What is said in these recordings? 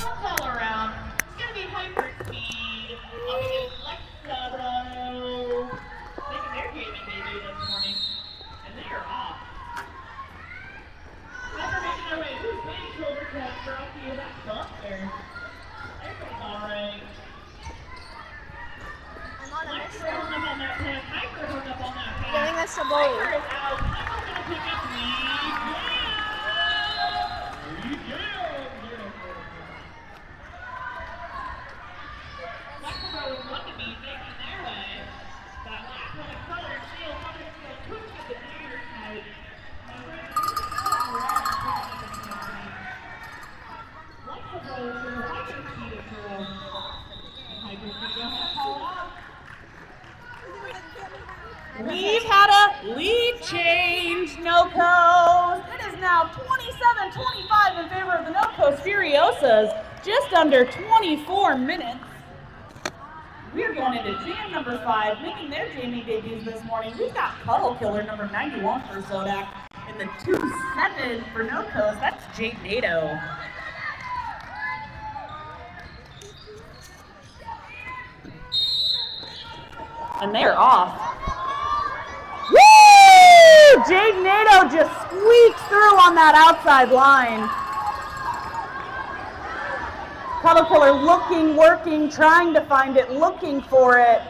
all around. It's going to be hyper speed. Up against Lexado. Making their gaming debut this morning. And they are off. Hyper making their way. Who's playing shoulder tap for up here? That's Buster. Everybody's all right. Lexado hung up on that pass. Hyper hung up on that pass. Giving us a bowl. Hyper is out. Hyper's going to pick up lead. We've had a lead change, NoCo. It is now 27-25 in favor of the NoCo Furiosas. Just under 24 minutes. We're going into jam number 5, making their jamming debuts this morning. We've got Cuddle Killer number 91 for Zodak, and the 2-7 for NoCos. That's Jade Nato. And they're off. Woo! Jade Nato just squeaks through on that outside line. Cuddle Killer looking, working, trying to find it, looking for it.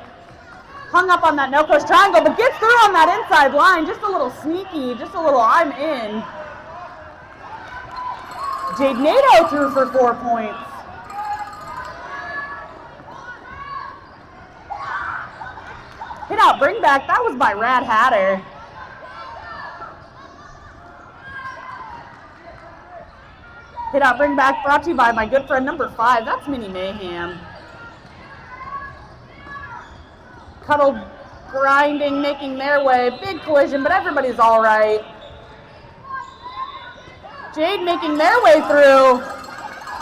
Hung up on that no-coast triangle, but gets through on that inside line. Just a little sneaky, just a little I'm in. Jade Nato threw for 4 points. Hit out, bring back. That was by Rad Hatter. Hit out, bring back, brought to you by my good friend number 5. That's Mini Mayhem. Cuddle grinding, making their way. Big collision, but everybody's all right. Jade making their way through.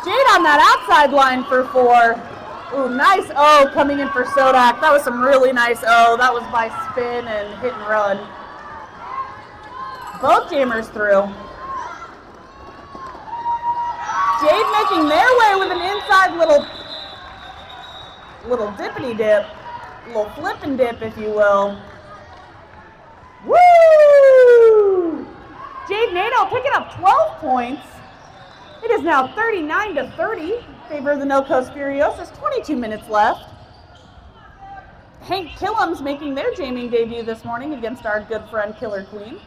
Jade on that outside line for 4. Ooh, nice O coming in for Sodak. That was some really nice O. That was by spin and hit and run. Both jammers through. Jade making their way with an inside little dippity dip. Little flip and dip, if you will. Woo! Jade Nato picking up 12 points. It is now 39-30 in favor of the NoCo Furiosas. 22 minutes left. Hank Killam's making their jamming debut this morning against our good friend Killer Queen.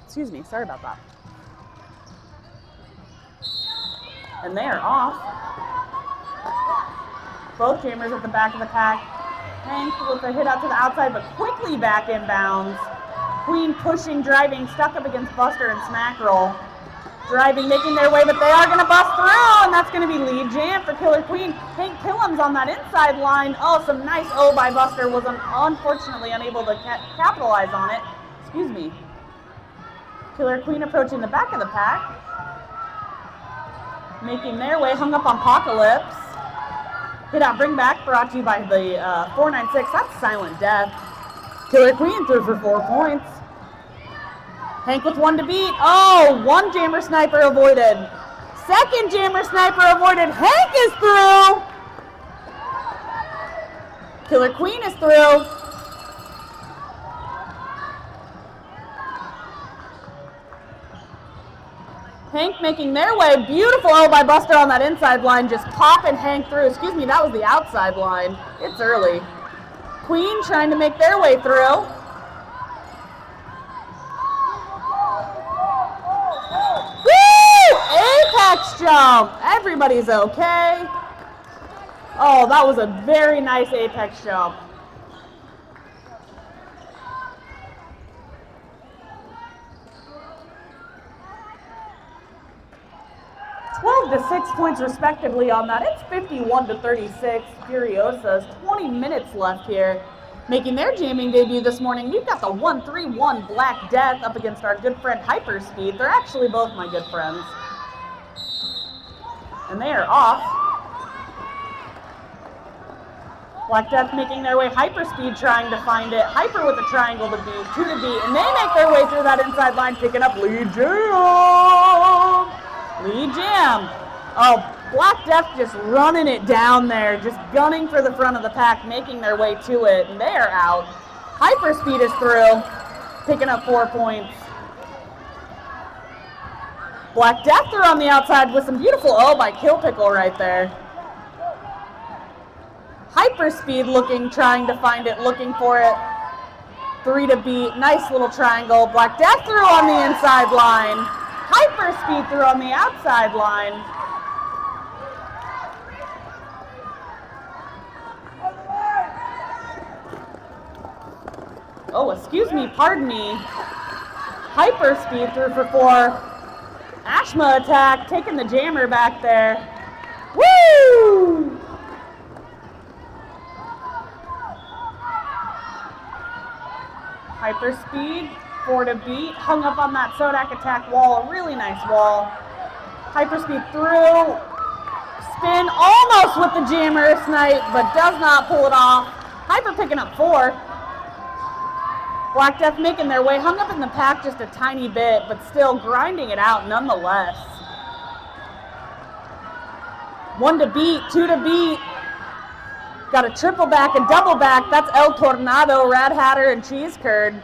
Excuse me, sorry about that. And they are off. Both jammers at the back of the pack. Hank with a hit out to the outside, but quickly back inbounds. Queen pushing, driving, stuck up against Buster and Smack Roll. Driving, making their way, but they are going to bust through, and that's going to be lead jam for Killer Queen. Hank Killam's on that inside line. Oh, some nice O by Buster. Was unfortunately unable to capitalize on it. Excuse me. Killer Queen approaching the back of the pack. Making their way, hung up on Apocalypse. Hit out, bring back, brought to you by the 496. That's Silent Death. Killer Queen threw for 4 points. Hank with 1 to beat. Oh, 1 jammer sniper avoided. 2nd jammer sniper avoided. Hank is through. Killer Queen is through. Hank making their way. Beautiful O by Buster on that inside line. Just popping Hank through. Excuse me, that was the outside line. It's early. Queen trying to make their way through. Woo! Apex jump. Everybody's okay. Oh, that was a very nice apex jump. 12 to 6 points respectively on that. It's 51-36. Furiosas, 20 minutes left here. Making their jamming debut this morning, we've got the 1-3-1 Black Death up against our good friend Hyperspeed. They're actually both my good friends. And they are off. Black Death making their way, Hyperspeed trying to find it. Hyper with a triangle to beat, 2 to beat, and they make their way through that inside line, picking up Lead Jam. Lead Jam. Oh, Black Death just running it down there, just gunning for the front of the pack, making their way to it, and they are out. Hyperspeed is through, picking up 4 points. Black Death are on the outside with some beautiful by Kill Pickle right there. Hyperspeed looking, trying to find it, looking for it. 3 to beat, nice little triangle. Black Death through on the inside line. Hyperspeed through on the outside line. Oh, excuse me, pardon me. Hyperspeed through for 4. Ashma attack, taking the jammer back there. Woo! Hyperspeed, 4 to beat, hung up on that Sodak attack wall, a really nice wall. Hyperspeed through, spin, almost with the jammer snipe, but does not pull it off. Hyper picking up 4. Black Death making their way, hung up in the pack just a tiny bit, but still grinding it out nonetheless. 1 to beat, 2 to beat. Got a triple back and double back. That's El Tornado, Rad Hatter, and Cheese Curd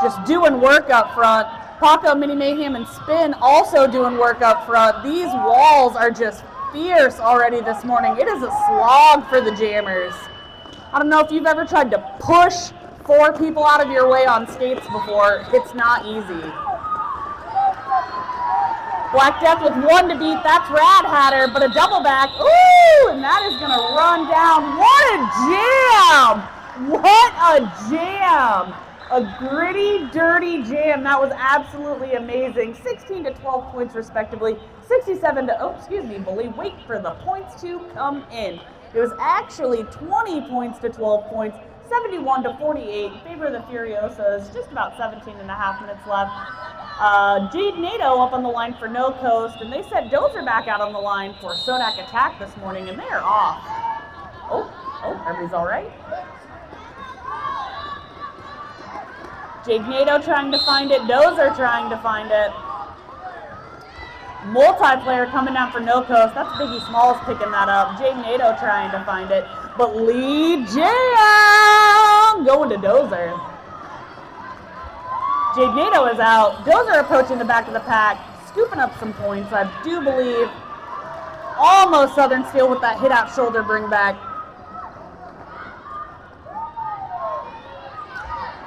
just doing work up front. Paco, Mini Mayhem, and Spin also doing work up front. These walls are just fierce already this morning. It is a slog for the jammers. I don't know if you've ever tried to push 4 people out of your way on skates before. It's not easy. Black Death with 1 to beat. That's Rad Hatter, but a double back. Ooh, and that is going to run down. What a jam! What a jam! A gritty, dirty jam. That was absolutely amazing. 16 to 12 points respectively. 67 to, bully. Wait for the points to come in. It was actually 20 points to 12 points. 71 to 48 in favor of the Furiosas. Just about 17 and a half minutes left. Jade Nato up on the line for No Coast, and they said Dozer back out on the line for Sodak Attack this morning, and they are off. Oh, everybody's all right. Jade Nato trying to find it. Dozer trying to find it. Multiplayer coming down for No Coast. That's Biggie Smalls picking that up. Jade Nato trying to find it. But Lead Jam going to Dozer. Jade Nato is out. Dozer approaching the back of the pack, scooping up some points, I do believe. Almost Southern Steel with that hit out shoulder bring back.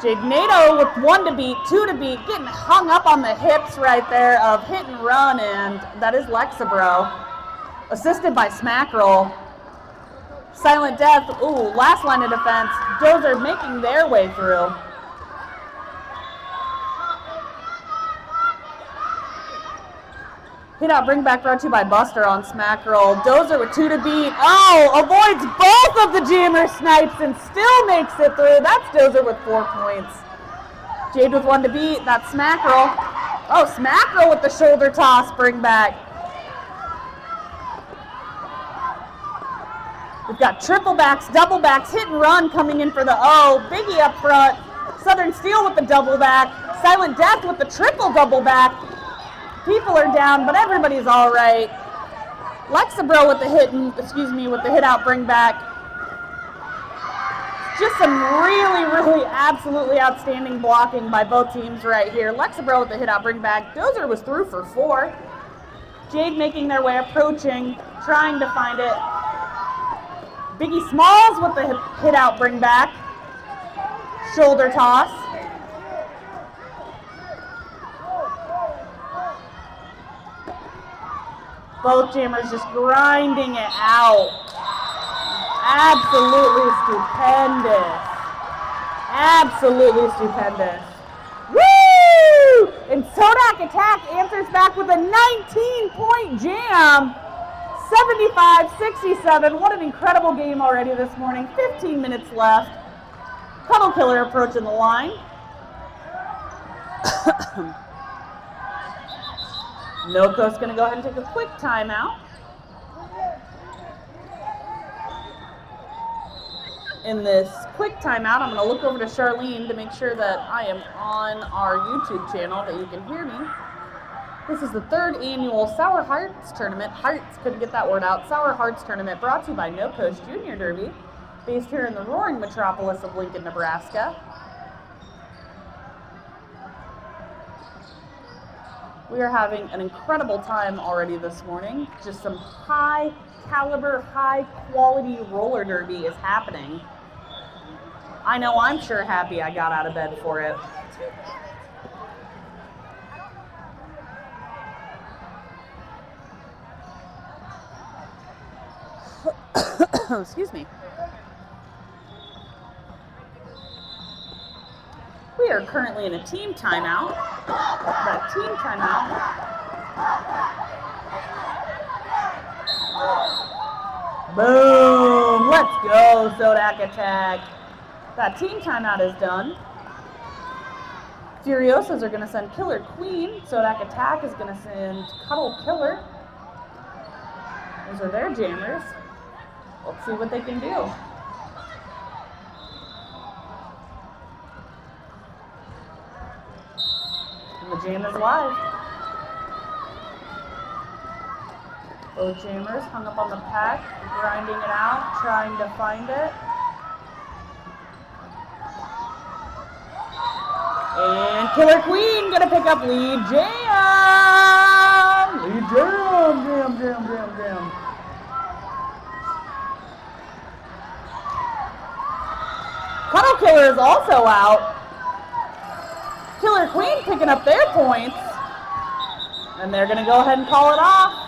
Jade Nato with 1 to beat, 2 to beat, getting hung up on the hips right there of hit and run, and that is Lexabro. Assisted by Smackerel. Silent Death, last line of defense. Dozer making their way through. Hit out, bring back brought to you by Buster on Smackerel. Dozer with 2 to beat. Avoids both of the jammer snipes and still makes it through. That's Dozer with 4 points. Jade with 1 to beat. That's Smackerel. Smackerel with the shoulder toss, bring back. We've got triple backs, double backs, hit and run coming in for the Biggie up front. Southern Steel with the double back. Silent Death with the triple double back. People are down, but everybody's all right. Lexabro with the hit out bring back. Just some really, really absolutely outstanding blocking by both teams right here. Lexabro with the hit out bring back. Dozer was through for 4. Jade making their way, approaching, trying to find it. Biggie Smalls with the hit out bring back. Shoulder toss. Both jammers just grinding it out. Absolutely stupendous. Absolutely stupendous. Woo! And Sodak Attack answers back with a 19-point jam. 75-67. What an incredible game already this morning. 15 minutes left. Cuddle Killer approaching the line. No Coast going to go ahead and take a quick timeout. in this quick timeout, I'm going to look over to Charlene to make sure that I am on our YouTube channel, that you can hear me. This is the 3rd annual Sour Hearts Tournament. Hearts, couldn't get that word out. Sour Hearts Tournament brought to you by No Coast Junior Derby, based here in the roaring metropolis of Lincoln, Nebraska. We are having an incredible time already this morning. Just some high caliber, high quality roller derby is happening. I know I'm sure happy I got out of bed for it. Excuse me. We are currently in a team timeout. That team timeout. Boom! Let's go, Sodak Attack. That team timeout is done. Furiosas are going to send Killer Queen. Sodak Attack is going to send Cuddle Killer. Those are their jammers. Let's see what they can do. And the jam is live. Both jammers hung up on the pack, grinding it out, trying to find it. And Killer Queen gonna pick up lead jam! Lead jam, jam, jam, jam, jam. Cuddle Killer is also out. Killer Queen picking up their points. And they're going to go ahead and call it off.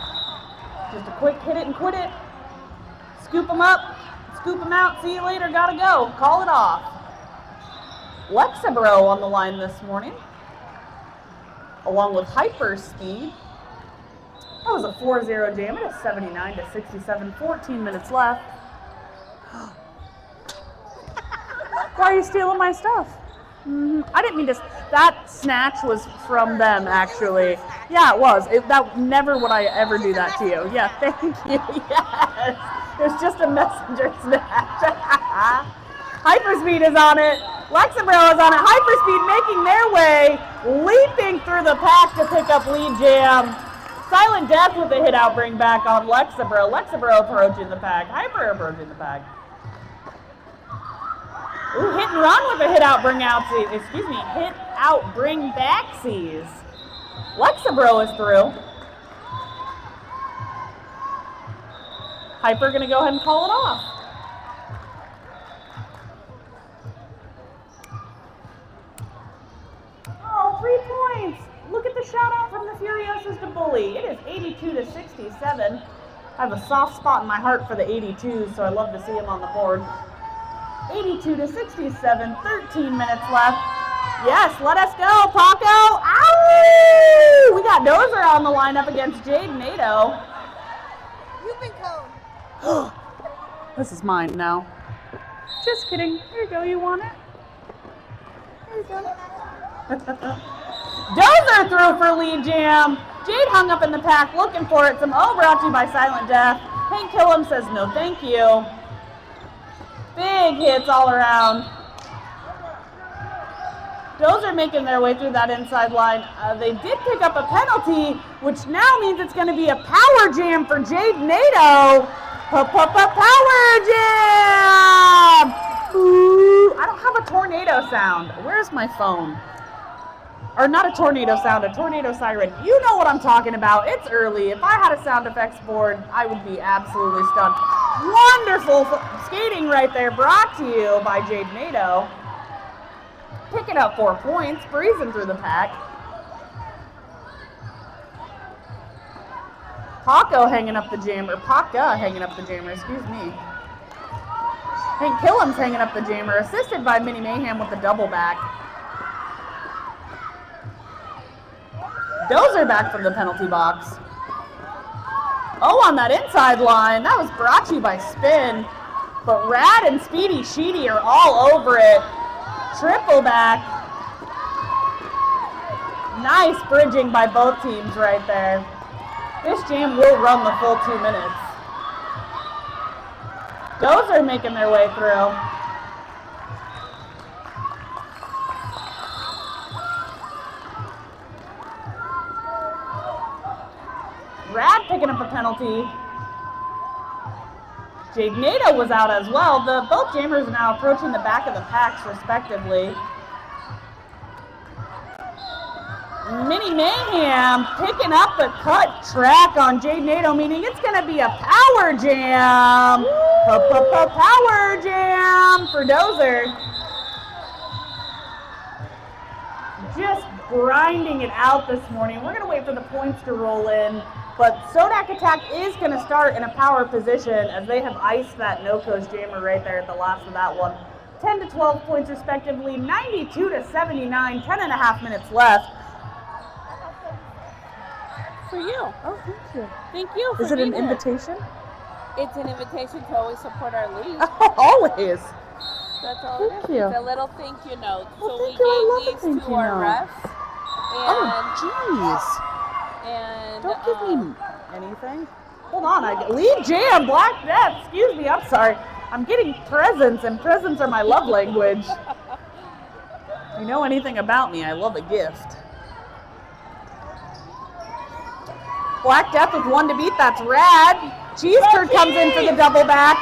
Just a quick hit it and quit it. Scoop them up, scoop them out, see you later, gotta go. Call it off. Lexabro on the line this morning, along with Hyper Speed. That was a 4-0 jam. It is 79-67, 14 minutes left. Why are you stealing my stuff? I didn't mean to. That snatch was from them, actually. Yeah, it was. That never would I ever do that to you. Yeah, thank you. Yes. It was just a messenger snatch. Hyperspeed is on it. Lexabro is on it. Hyperspeed making their way, leaping through the pack to pick up lead jam. Silent Death with a hit out bring back on Lexabro. Lexabro approaching the pack. Hyper approaching the pack. Ooh, hit and run with a hit out bring outsies. Excuse me, hit out bring backsies. Lexabro is through. Hyper gonna go ahead and call it off. Oh, 3 points. Look at the shout out from the Furiosas to Bully. It is 82-67. I have a soft spot in my heart for the 82s, so I love to see him on the board. 82-67, 13 minutes left. Yes, let us go, Paco. Ow! We got Dozer on the lineup against Jade Nato. You've been coned. This is mine now. Just kidding. Here you go. You want it? Here you go. Dozer threw for lead jam. Jade hung up in the pack looking for it. Some O brought to you by Silent Death. Hank Killam says no thank you. Big hits all around. Dozer making their way through that inside line. They did pick up a penalty, which now means it's going to be a power jam for Jade Nato. Power jam! Ooh, I don't have a tornado sound. Where's my phone? Or not a tornado sound, a tornado siren. You know what I'm talking about. It's early. If I had a sound effects board, I would be absolutely stunned. Wonderful skating right there, brought to you by Jade Nato. Picking up 4 points, breezing through the pack. Paca hanging up the jammer, excuse me. Hank Killam's hanging up the jammer, assisted by Minnie Mayhem with the double back. Dozer back from the penalty box. Oh, on that inside line, that was brought to you by Spin. But Rad and Speedy Sheedy are all over it. Triple back. Nice bridging by both teams right there. This jam will run the full 2 minutes. Dozer making their way through. Rad picking up a penalty. Jade Nato was out as well. Both jammers are now approaching the back of the packs respectively. Mini Mayhem picking up a cut track on Jade Nato, meaning it's going to be a power jam. Power jam for Dozer. Just grinding it out this morning. We're going to wait for the points to roll in, but Sodak Attack is going to start in a power position as they have iced that no-coast jammer right there at the last of that one. 10 to 12 points respectively, 92 to 79, 10 and a half minutes left. For you. Oh, thank you. Thank you for Is it an being here. invitation? It's an invitation to always support our league. Always. That's all Thank it is. you. It's a little thank you note. Well, so thank you. I love we a gave thank these to you our note. refs. Oh, jeez. And Don't give me anything. Hold on, lead jam, Black Death. Excuse me, I'm sorry. I'm getting presents, and presents are my love language. If you know anything about me, I love a gift. Black Death with one to beat, that's rad. Cheese Curd comes in for the double back.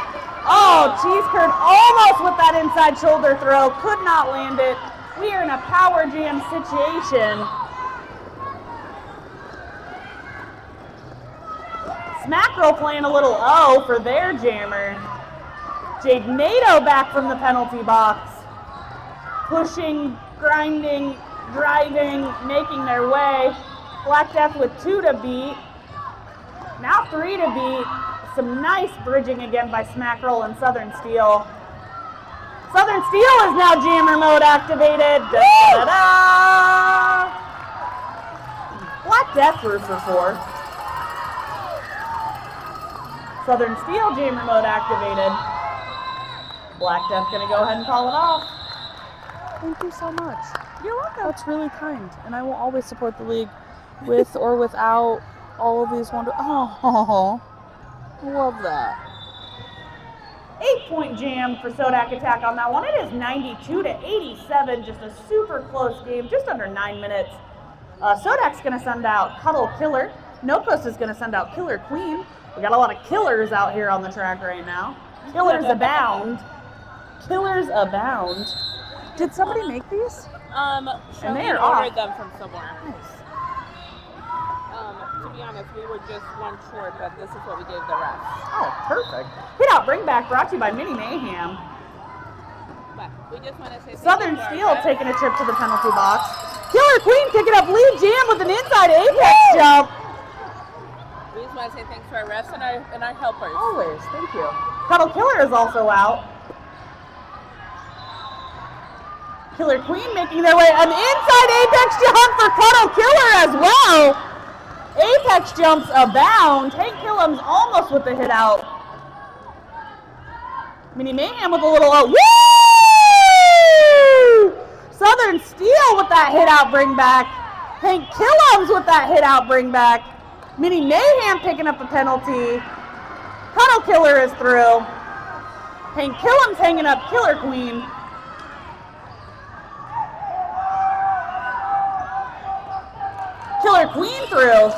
Oh, Cheese Curd almost with that inside shoulder throw, could not land it. We are in a power jam situation. Smackrel playing a little O for their jammer. Jade Nato back from the penalty box. Pushing, grinding, driving, making their way. Black Death with 2 to beat. Now 3 to beat. Some nice bridging again by Smackrel and Southern Steel. Southern Steel is now jammer mode activated. Da-da-da! Black Death through for 4. Southern Steel jammer mode activated. Black Death gonna go ahead and call it off. Thank you so much. You're welcome. That's really kind, and I will always support the league with or without all of these wonderful. Oh, I love that. 8-point jam for Sodak Attack on that one. It is 92 to 87, just a super close game, just under 9 minutes. Sodak's gonna send out Cuddle Killer. Nokos is gonna send out Killer Queen. We got a lot of killers out here on the track right now. Killers abound. Killers abound. Did somebody make these? And they Shelly are ordered off. them from somewhere. To be honest, we were just one short, but this is what we gave the refs. Oh, perfect. Hit out bring back brought to you by Mini Mayhem. But we just want to say thank Southern you to our Steel refs. taking a trip to the penalty box. Killer Queen picking up lead jam with an inside apex jump. We just want to say thanks to our refs and our helpers. Always, thank you. Cuddle Killer is also out. Killer Queen making their way. An inside apex jump for Cuddle Killer as well. Apex jumps abound. Hank Killam's almost with the hit out. Mini Mayhem with a little woo! Southern Steel with that hit out bring back. Hank Killam's with that hit out bring back. Mini Mayhem picking up a penalty. Cuddle Killer is through. Hank Killam's hanging up Killer Queen. Killer Queen through.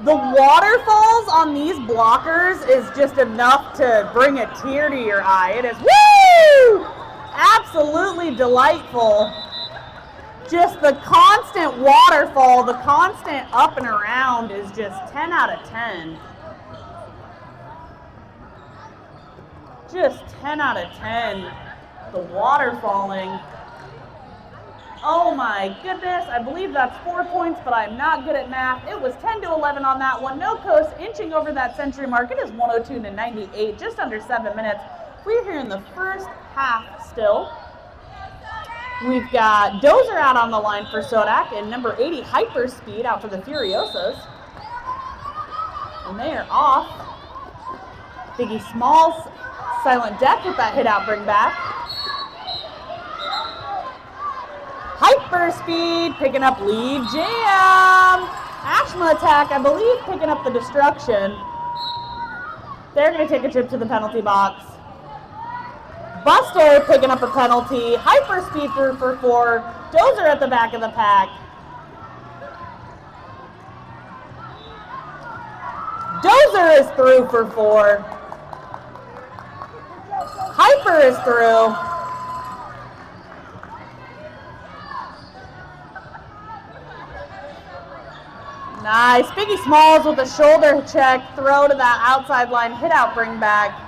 The waterfalls on these blockers is just enough to bring a tear to your eye. It is, woo! Absolutely delightful. Just the constant waterfall, the constant up and around is just 10 out of 10. Just 10 out of 10. The water falling. Oh my goodness, I believe that's 4 points, but I'm not good at math. It was 10 to 11 on that one. Nokos inching over that century mark. It is 102 to 98, just under 7 minutes. We're here in the first half still. We've got Dozer out on the line for Sodak and number 80 Hyperspeed out for the Furiosas. And they are off. Biggie Smalls, Silent Death with that hit out bring back. Hyperspeed picking up lead jam. Ashma Attack, I believe, picking up the destruction. They're going to take a trip to the penalty box. Buster picking up a penalty. Hyperspeed through for 4. Dozer at the back of the pack. Dozer is through for 4. Hyper is through. Nice. Biggie Smalls with a shoulder check. Throw to that outside line. Hit out, bring back.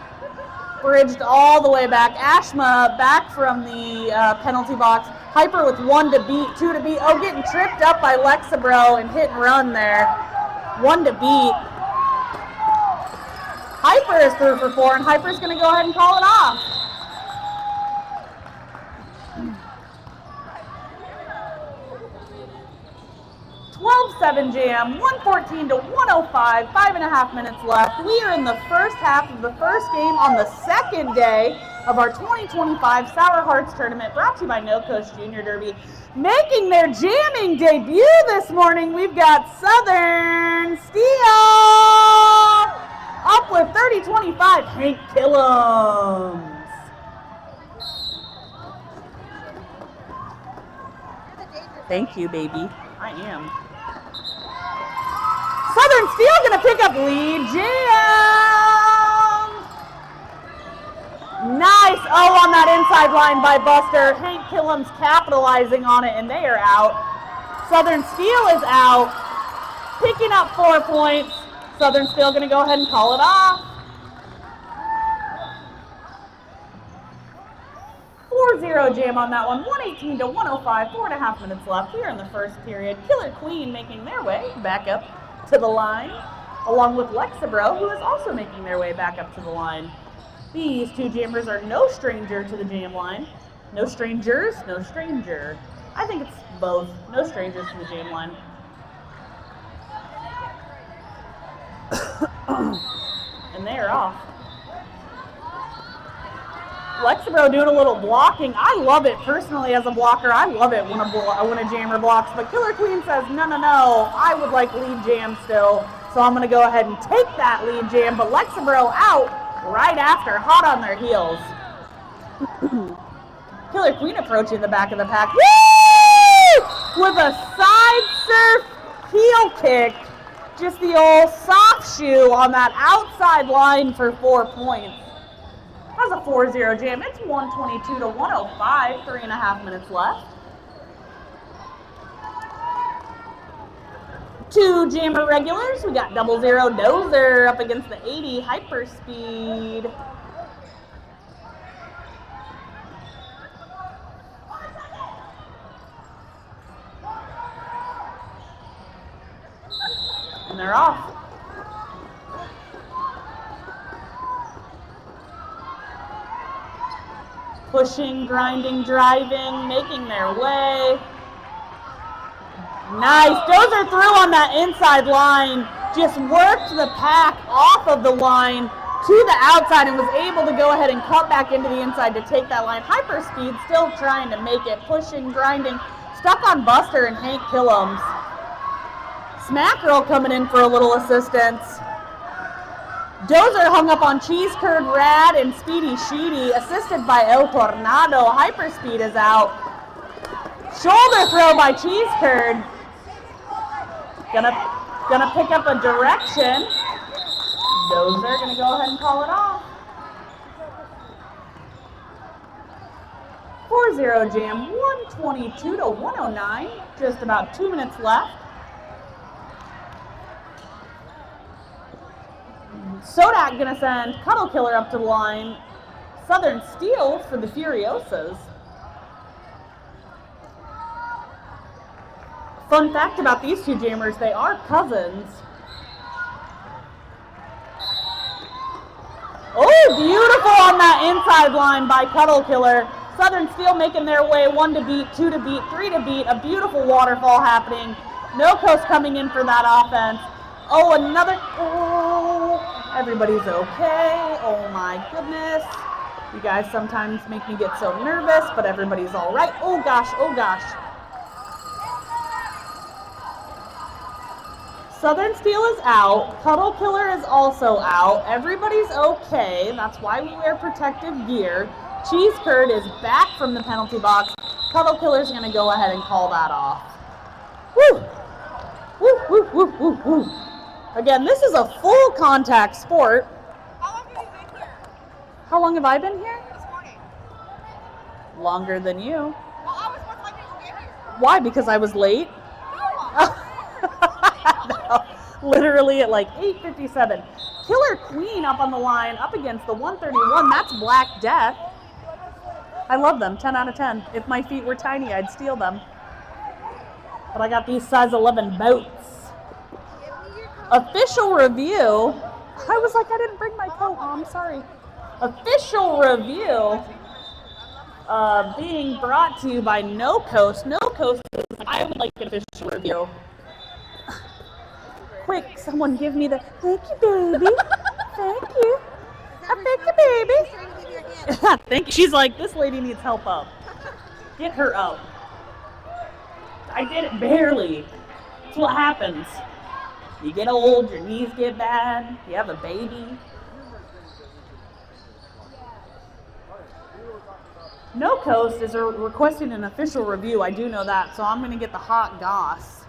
Bridged all the way back. Ashma back from the penalty box. Hyper with 1 to beat, 2 to beat. Oh, getting tripped up by Lexabro and hit and run there. 1 to beat. Hyper is through for 4, and Hyper's going to go ahead and call it off. .12-7 jam, 114 to 105, 5.5 minutes left. We are in the first half of the first game on the second day of our 2025 Sour Hearts Tournament, brought to you by No Coast Junior Derby. Making their jamming debut this morning, we've got Southern Steel! Up with 30-25, Hank Killums. Thank you, baby. I am. Southern Steel gonna pick up lead. Jam! Nice O on that inside line by Buster. Hank Killums capitalizing on it, and they are out. Southern Steel is out. Picking up 4 points. Southern Steel gonna go ahead and call it off. 4-0 jam on that one. 118 to 105, 4.5 minutes left here in the first period. Killer Queen making their way back up to the line, along with Lexabro, who is also making their way back up to the line. These two jammers are no stranger to the jam line. No strangers, no stranger. I think it's both. No strangers to the jam line. And they are off. Lexabro doing a little blocking. I love it personally as a blocker. I love it when a jammer blocks. But Killer Queen says, no, no, no. I would like lead jam still. So I'm going to go ahead and take that lead jam. But Lexabro out right after, hot on their heels. Killer Queen approaching the back of the pack. Woo! With a side surf heel kick. Just the old soft shoe on that outside line for 4 points. That was a 4-0 jam. It's 122 to 105, 3.5 minutes left. 2 jammer regulars. We got 0-0 Dozer up against the 80 Hyperspeed. And they're off. Pushing, grinding, driving, making their way. Nice. Dozer through on that inside line. Just worked the pack off of the line to the outside and was able to go ahead and cut back into the inside to take that line. Hyperspeed still trying to make it. Pushing, grinding. Stuck on Buster and Hank Killums. Smack Girl coming in for a little assistance. Dozer hung up on Cheese Curd, Rad, and Speedy Sheedy, assisted by El Tornado. Hyperspeed is out. Shoulder throw by Cheese Curd. Gonna pick up a direction. Dozer gonna go ahead and call it off. 4-0 jam, 122 to 109. Just about 2 minutes left. Sodak gonna send Cuddle Killer up to the line. Southern Steel for the Furiosas. Fun fact about these two jammers, they are cousins. Oh, beautiful on that inside line by Cuddle Killer. Southern Steel making their way, 1 to beat, 2 to beat, 3 to beat. A beautiful waterfall happening. No Coast coming in for that offense. Oh, another, oh, everybody's okay. Oh my goodness. You guys sometimes make me get so nervous, but everybody's all right. Oh gosh, oh gosh. Southern Steel is out. Cuddle Killer is also out. Everybody's okay. That's why we wear protective gear. Cheese Curd is back from the penalty box. Cuddle Killer's going to go ahead and call that off. Woo! Woo, woo, woo, woo, woo. Again, this is a full contact sport. How long have you been here? How long have I been here? This morning. Longer than you. Well, I was more likely to get here. Why? Because I was late? No, literally at like 8:57. Killer Queen up on the line, up against the 131. That's Black Death. I love them, 10 out of 10. If my feet were tiny, I'd steal them. But I got these size 11 boots. Official review. I was like, I didn't bring my coat. Oh, I'm sorry. Official review being brought to you by No Coast. No Coast is, I would like an official review. Quick, someone give me the, thank you, baby. Thank you. Thank you, baby. Thank you. She's like, this lady needs help up. Get her up. I did it barely. That's what happens. You get old, your knees get bad, you have a baby. No Coast is requesting an official review. I do know that, so I'm going to get the hot goss.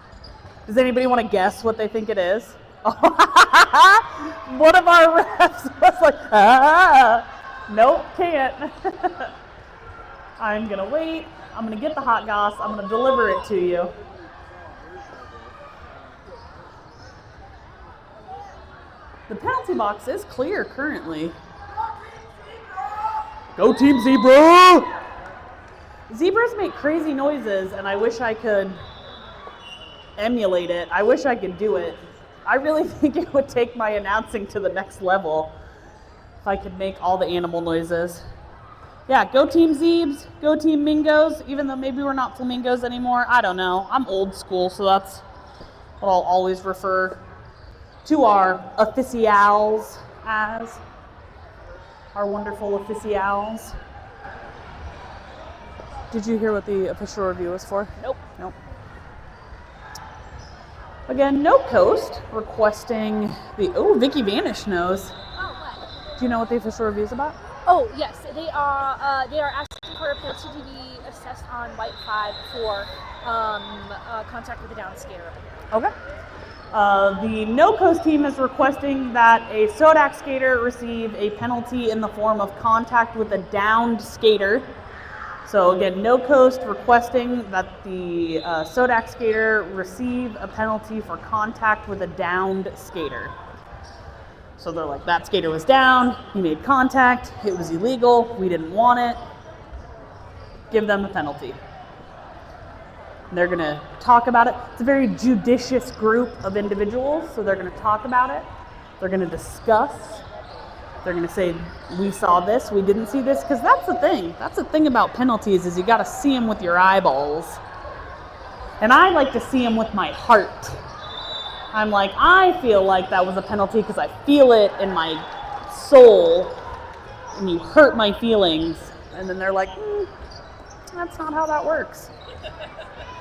Does anybody want to guess what they think it is? One of our refs was like, nope, can't. I'm going to wait. I'm going to get the hot goss. I'm going to deliver it to you. The penalty box is clear currently. Go Team Zebra! Zebras make crazy noises, and I wish I could emulate it. I wish I could do it. I really think it would take my announcing to the next level if I could make all the animal noises. Yeah, go Team Zebes, go Team Mingos, even though maybe we're not flamingos anymore. I don't know. I'm old school, so that's what I'll always refer to our officials as. Our wonderful officials. Did you hear what the official review was for? Nope. Again, No Coast requesting the, Vicky Vanish knows. Do you know what the official review is about? Oh yes, they are asking for a penalty to be assessed on White 5 for contact with the down skater. Okay. The No Coast team is requesting that a Sodak skater receive a penalty in the form of contact with a downed skater. So again, No Coast requesting that the Sodak skater receive a penalty for contact with a downed skater. So they're like, that skater was down, he made contact, it was illegal, we didn't want it. Give them a penalty. They're going to talk about it. It's a very judicious group of individuals, so they're going to talk about it. They're going to discuss. They're going to say, we saw this, we didn't see this, because that's the thing. That's the thing about penalties is you got to see them with your eyeballs. And I like to see them with my heart. I'm like, I feel like that was a penalty because I feel it in my soul, and you hurt my feelings. And then they're like, that's not how that works.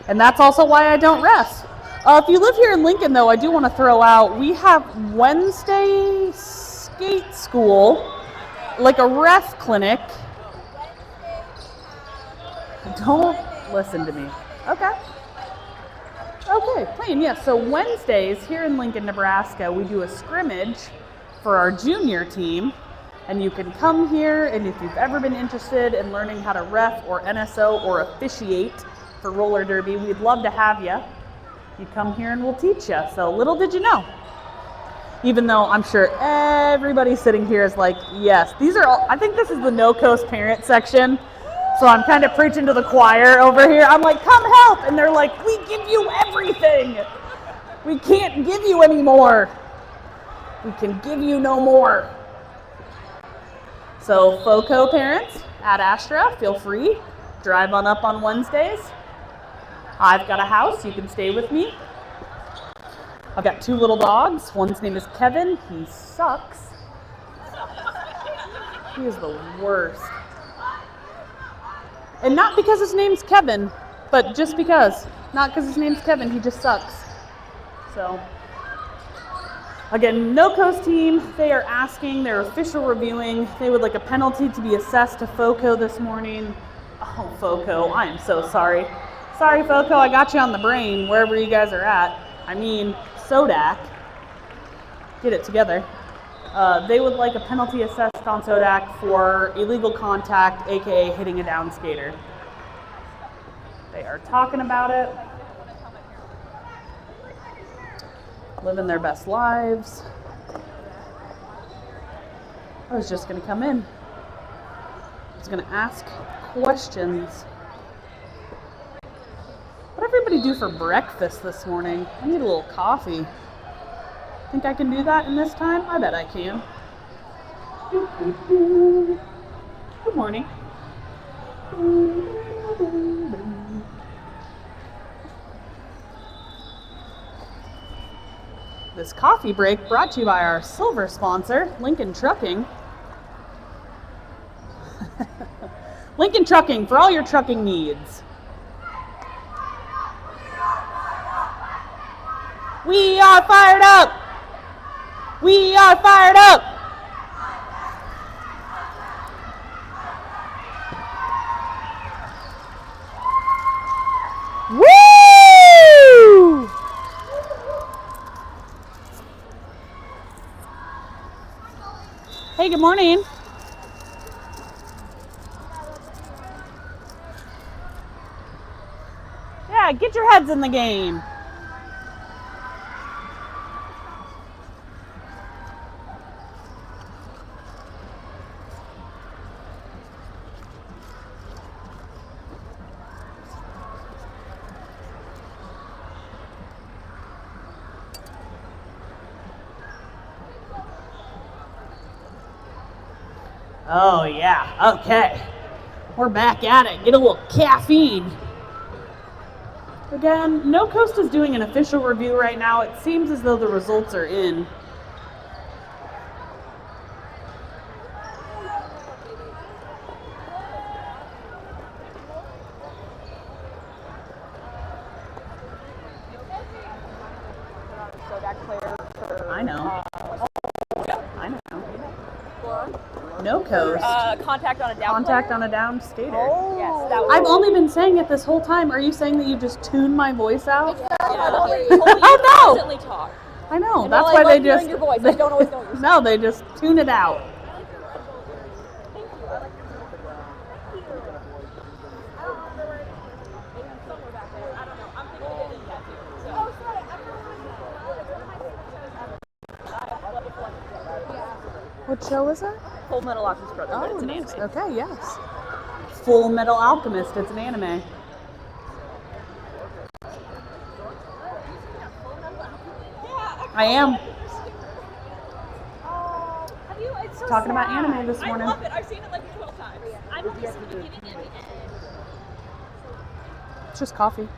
And that's also why I don't ref. If you live here in Lincoln, though, I do want to throw out, we have Wednesday skate school, like a ref clinic. Don't listen to me. Okay. Okay, plain, yes. So Wednesdays here in Lincoln, Nebraska, we do a scrimmage for our junior team. And you can come here, and if you've ever been interested in learning how to ref or NSO or officiate for roller derby, we'd love to have you. You come here and we'll teach you. So little did you know. Even though I'm sure everybody sitting here is like, yes, these are all, I think this is the No Coast parent section. So I'm kind of preaching to the choir over here. I'm like, come help. And they're like, we give you everything. We can't give you any more. We can give you no more. So FOCO parents at Astra, feel free. Drive on up on Wednesdays. I've got a house. You can stay with me. I've got 2 little dogs. One's name is Kevin. He sucks. He is the worst. And not because his name's Kevin, but just because. Not because his name's Kevin. He just sucks. So Again, NoCo's team, they are asking, they're official reviewing. They would like a penalty to be assessed to FOCO this morning. Oh, FOCO, I am so sorry. Sorry, FOCO, I got you on the brain, wherever you guys are at. I mean, Sodak. Get it together. They would like a penalty assessed on Sodak for illegal contact, aka hitting a down skater. They are talking about it. Living their best lives. I was just going to come in. I was going to ask questions. What did everybody do for breakfast this morning? I need a little coffee. Think I can do that in this time? I bet I can. Good morning. This coffee break brought to you by our silver sponsor, Lincoln Trucking. Lincoln Trucking for all your trucking needs. We are fired up! We are fired up! Woo! Hey, good morning. Yeah, get your heads in the game. Oh yeah, okay. We're back at it. Get a little caffeine. Again, NoCoast is doing an official review right now. It seems as though the results are in. I know. I know. NoCoast. Contact on a down Contact on a down skater. Oh. Yes, that was. I've only been saying it this whole time. Are you saying that you just tuned my voice out? Oh no! Constantly talk. I know. And That's while why I they love hearing just. your voice, I don't always know what you're saying. No, they just tune it out. What show is it? Full Metal Alchemist Brotherhood. Oh, It's an nice. anime. Okay, yes. Full Metal Alchemist. It's an anime. I am Have you? It's so talking about sad. anime this morning. I love it. I've seen it like 12 times. I'm only seeing the beginning and the end. It's just coffee.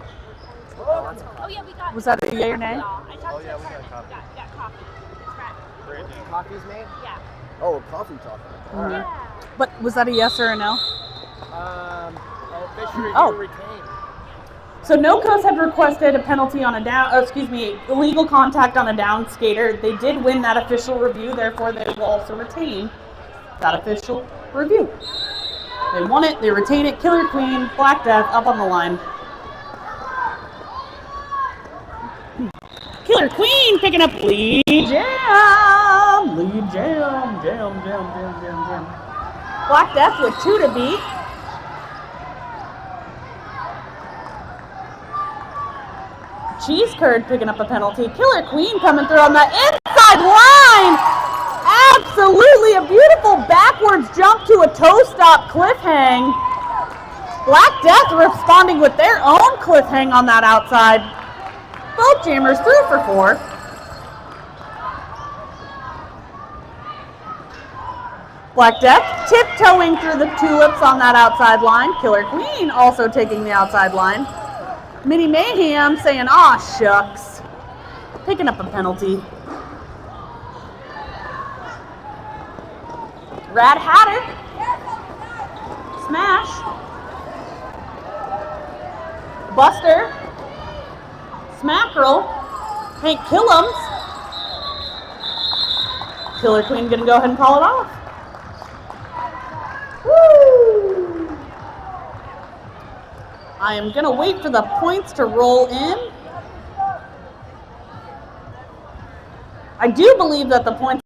Oh yeah, we got. Was that a yay or nay? I talked to the department. We got coffee. It's right. Coffee's made? Yeah. Oh, coffee talk. All right. Yeah. But was that a yes or a no? Official review Oh. retained. So NoCoast had requested a penalty on a down, illegal contact on a down skater. They did win that official review, therefore they will also retain that official review. They won it, they retain it. Killer Queen, Black Death up on the line. Killer Queen picking up lead jam. Lead jam, jam, jam, jam, jam, jam. Black Death with 2 to beat. Cheese Curd picking up a penalty. Killer Queen coming through on the inside line. Absolutely a beautiful backwards jump to a toe stop cliff hang. Black Death responding with their own cliff hang on that outside. Both jammers through for 4. Black Death tiptoeing through the tulips on that outside line. Killer Queen also taking the outside line. Mini Mayhem saying, aw, shucks. Picking up a penalty. Rad Hatter. Smash. Buster. Smackerel. Hank Killums. Killer Queen gonna go ahead and call it off. Woo! I am gonna wait for the points to roll in. I do believe that the points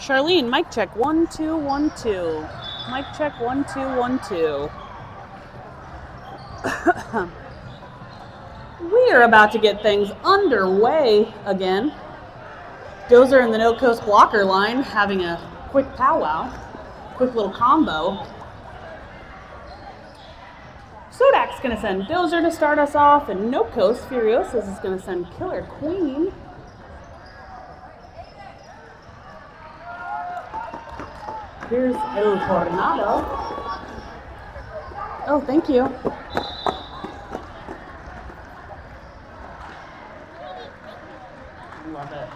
Charlene, mic check 1 2 1 2. Mic check 1 2 1 2. We are about to get things underway again. Dozer and the No Coast blocker line having a quick powwow, quick little combo. Sodak's going to send Dozer to start us off, and No Coast Furiosas is going to send Killer Queen. Here's El Tornado. Oh, thank you. Love it.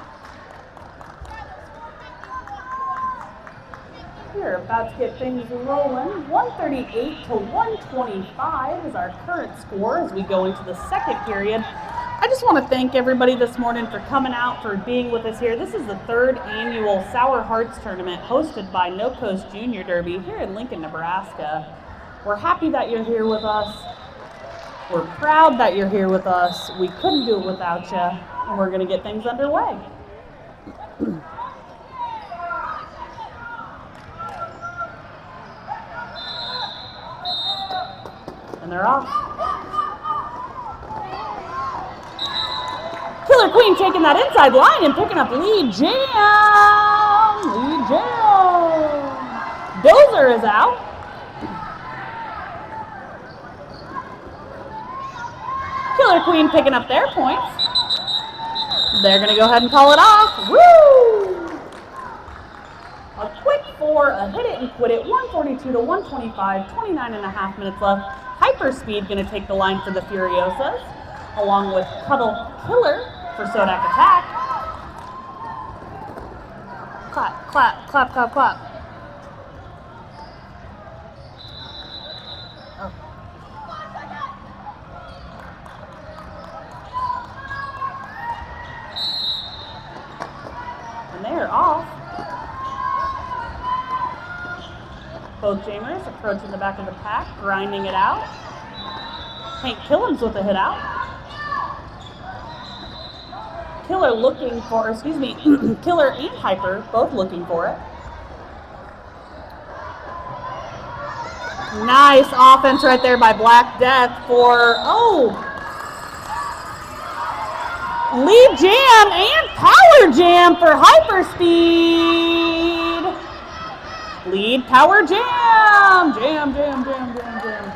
We're about to get things rolling. 138 to 125 is our current score as we go into the second period. I just want to thank everybody this morning for coming out, for being with us here. This is the third annual Sour Hearts Tournament hosted by No Coast Junior Derby here in Lincoln, Nebraska. We're happy that you're here with us. We're proud that you're here with us. We couldn't do it without you, and we're going to get things underway. And they're off. Killer Queen taking that inside line and picking up lead jam. Lead jam. Dozer is out. Killer Queen picking up their points. They're going to go ahead and call it off. Woo! A quick 4, a hit it and quit it. 142 to 125, 29.5 minutes left. Hyperspeed going to take the line for the Furiosas, along with Cuddle Killer for Sodak Attack. Clap, clap, clap, clap, clap. Oh. And they are off. Both Jamers approaching the back of the pack, grinding it out. Hank Killam's with a hit out. Killer looking for, Killer and Hyper both looking for it. Nice offense right there by Black Death for, lead jam and power jam for Hyperspeed. Lead power jam. Jam, jam, jam, jam, jam.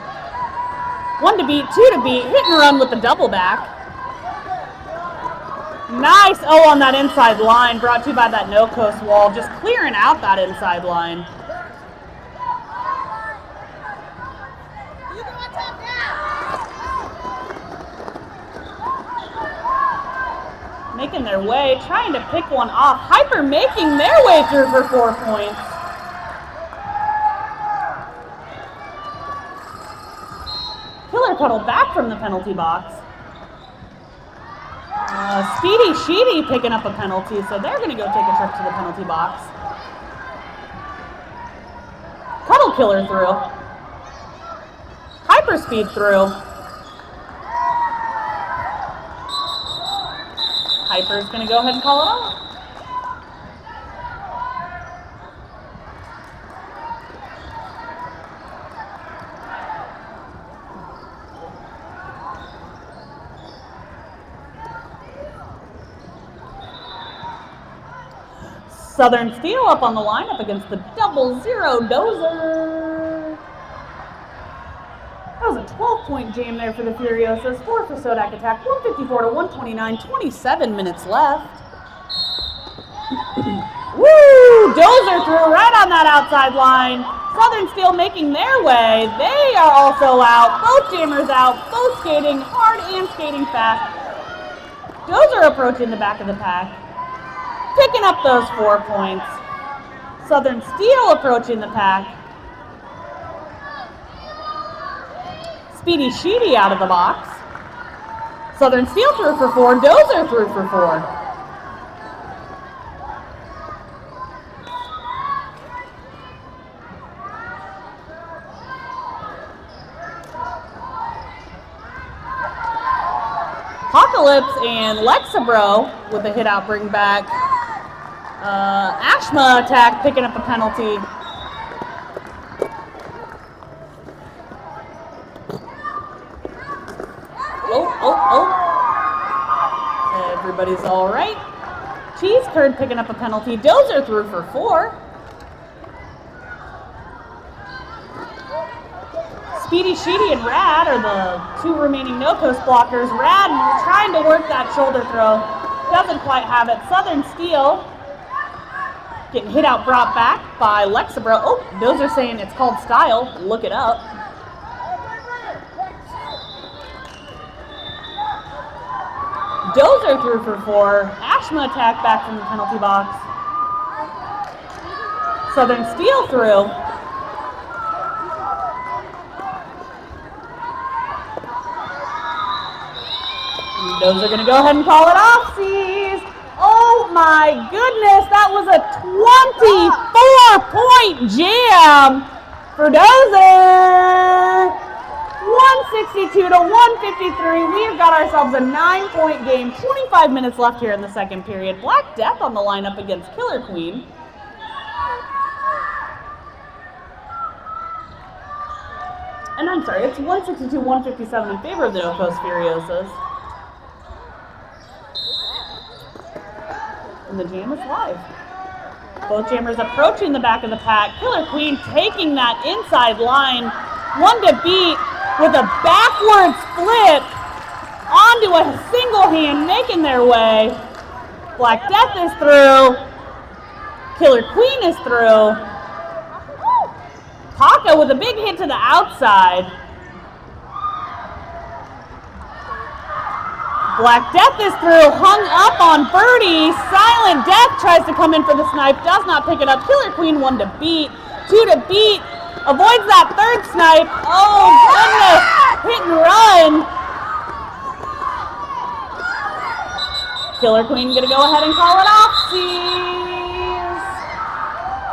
1 to beat, 2 to beat, hit and run with the double back. Nice O on that inside line, brought to you by that No Coast wall, just clearing out that inside line. Making their way, trying to pick one off. Hyper making their way through for 4 points. Killer Cuddle back from the penalty box. Speedy Sheedy picking up a penalty, so they're going to go take a trip to the penalty box. Cuddle Killer through. Hyperspeed through. Hyper's going to go ahead and call it off. Southern Steel up on the line up against the 0-0 Dozer. That was a 12-point jam there for the Furiosas. 4 for Sodak Attack. 154 to 129. 27 minutes left. Woo! Dozer threw right on that outside line. Southern Steel making their way. They are also out. Both jammers out. Both skating hard and skating fast. Dozer approaching the back of the pack, picking up those 4 points. Southern Steel approaching the pack. Speedy Sheedy out of the box. Southern Steel threw for 4. Dozer threw for 4. Apocalypse and Lexabro with a hit out bring back. Ash Ashma attack picking up a penalty. Oh. Everybody's all right. Cheese Curd picking up a penalty. Dozer threw for 4. Speedy Sheedy and Rad are the 2 remaining no-coast blockers. Rad trying to work that shoulder throw. Doesn't quite have it. Southern Steel getting hit out, brought back by Lexabro. Oh, Dozer saying it's called style. Look it up. Dozer threw for 4. Ashma attacked back from the penalty box. Southern Steel threw. Dozer going to go ahead and call it off, C's. Oh my goodness, that was a 24-point jam for Dozer. 162 to 153. We have got ourselves a 9-point game. 25 minutes left here in the second period. Black Death on the lineup against Killer Queen. And I'm sorry, it's 162, 157 in favor of the No Coast Furiosas. And the jam is live. Both jammers approaching the back of the pack. Killer Queen taking that inside line. One to beat with a backward flip onto a single hand, making their way. Black Death is through. Killer Queen is through. Paco with a big hit to the outside. Black Death is through, hung up on Birdie. Silent Death tries to come in for the snipe, does not pick it up. Killer Queen 1 to beat, 2 to beat, avoids that 3rd snipe. Oh goodness, hit and run. Killer Queen gonna go ahead and call it off, please.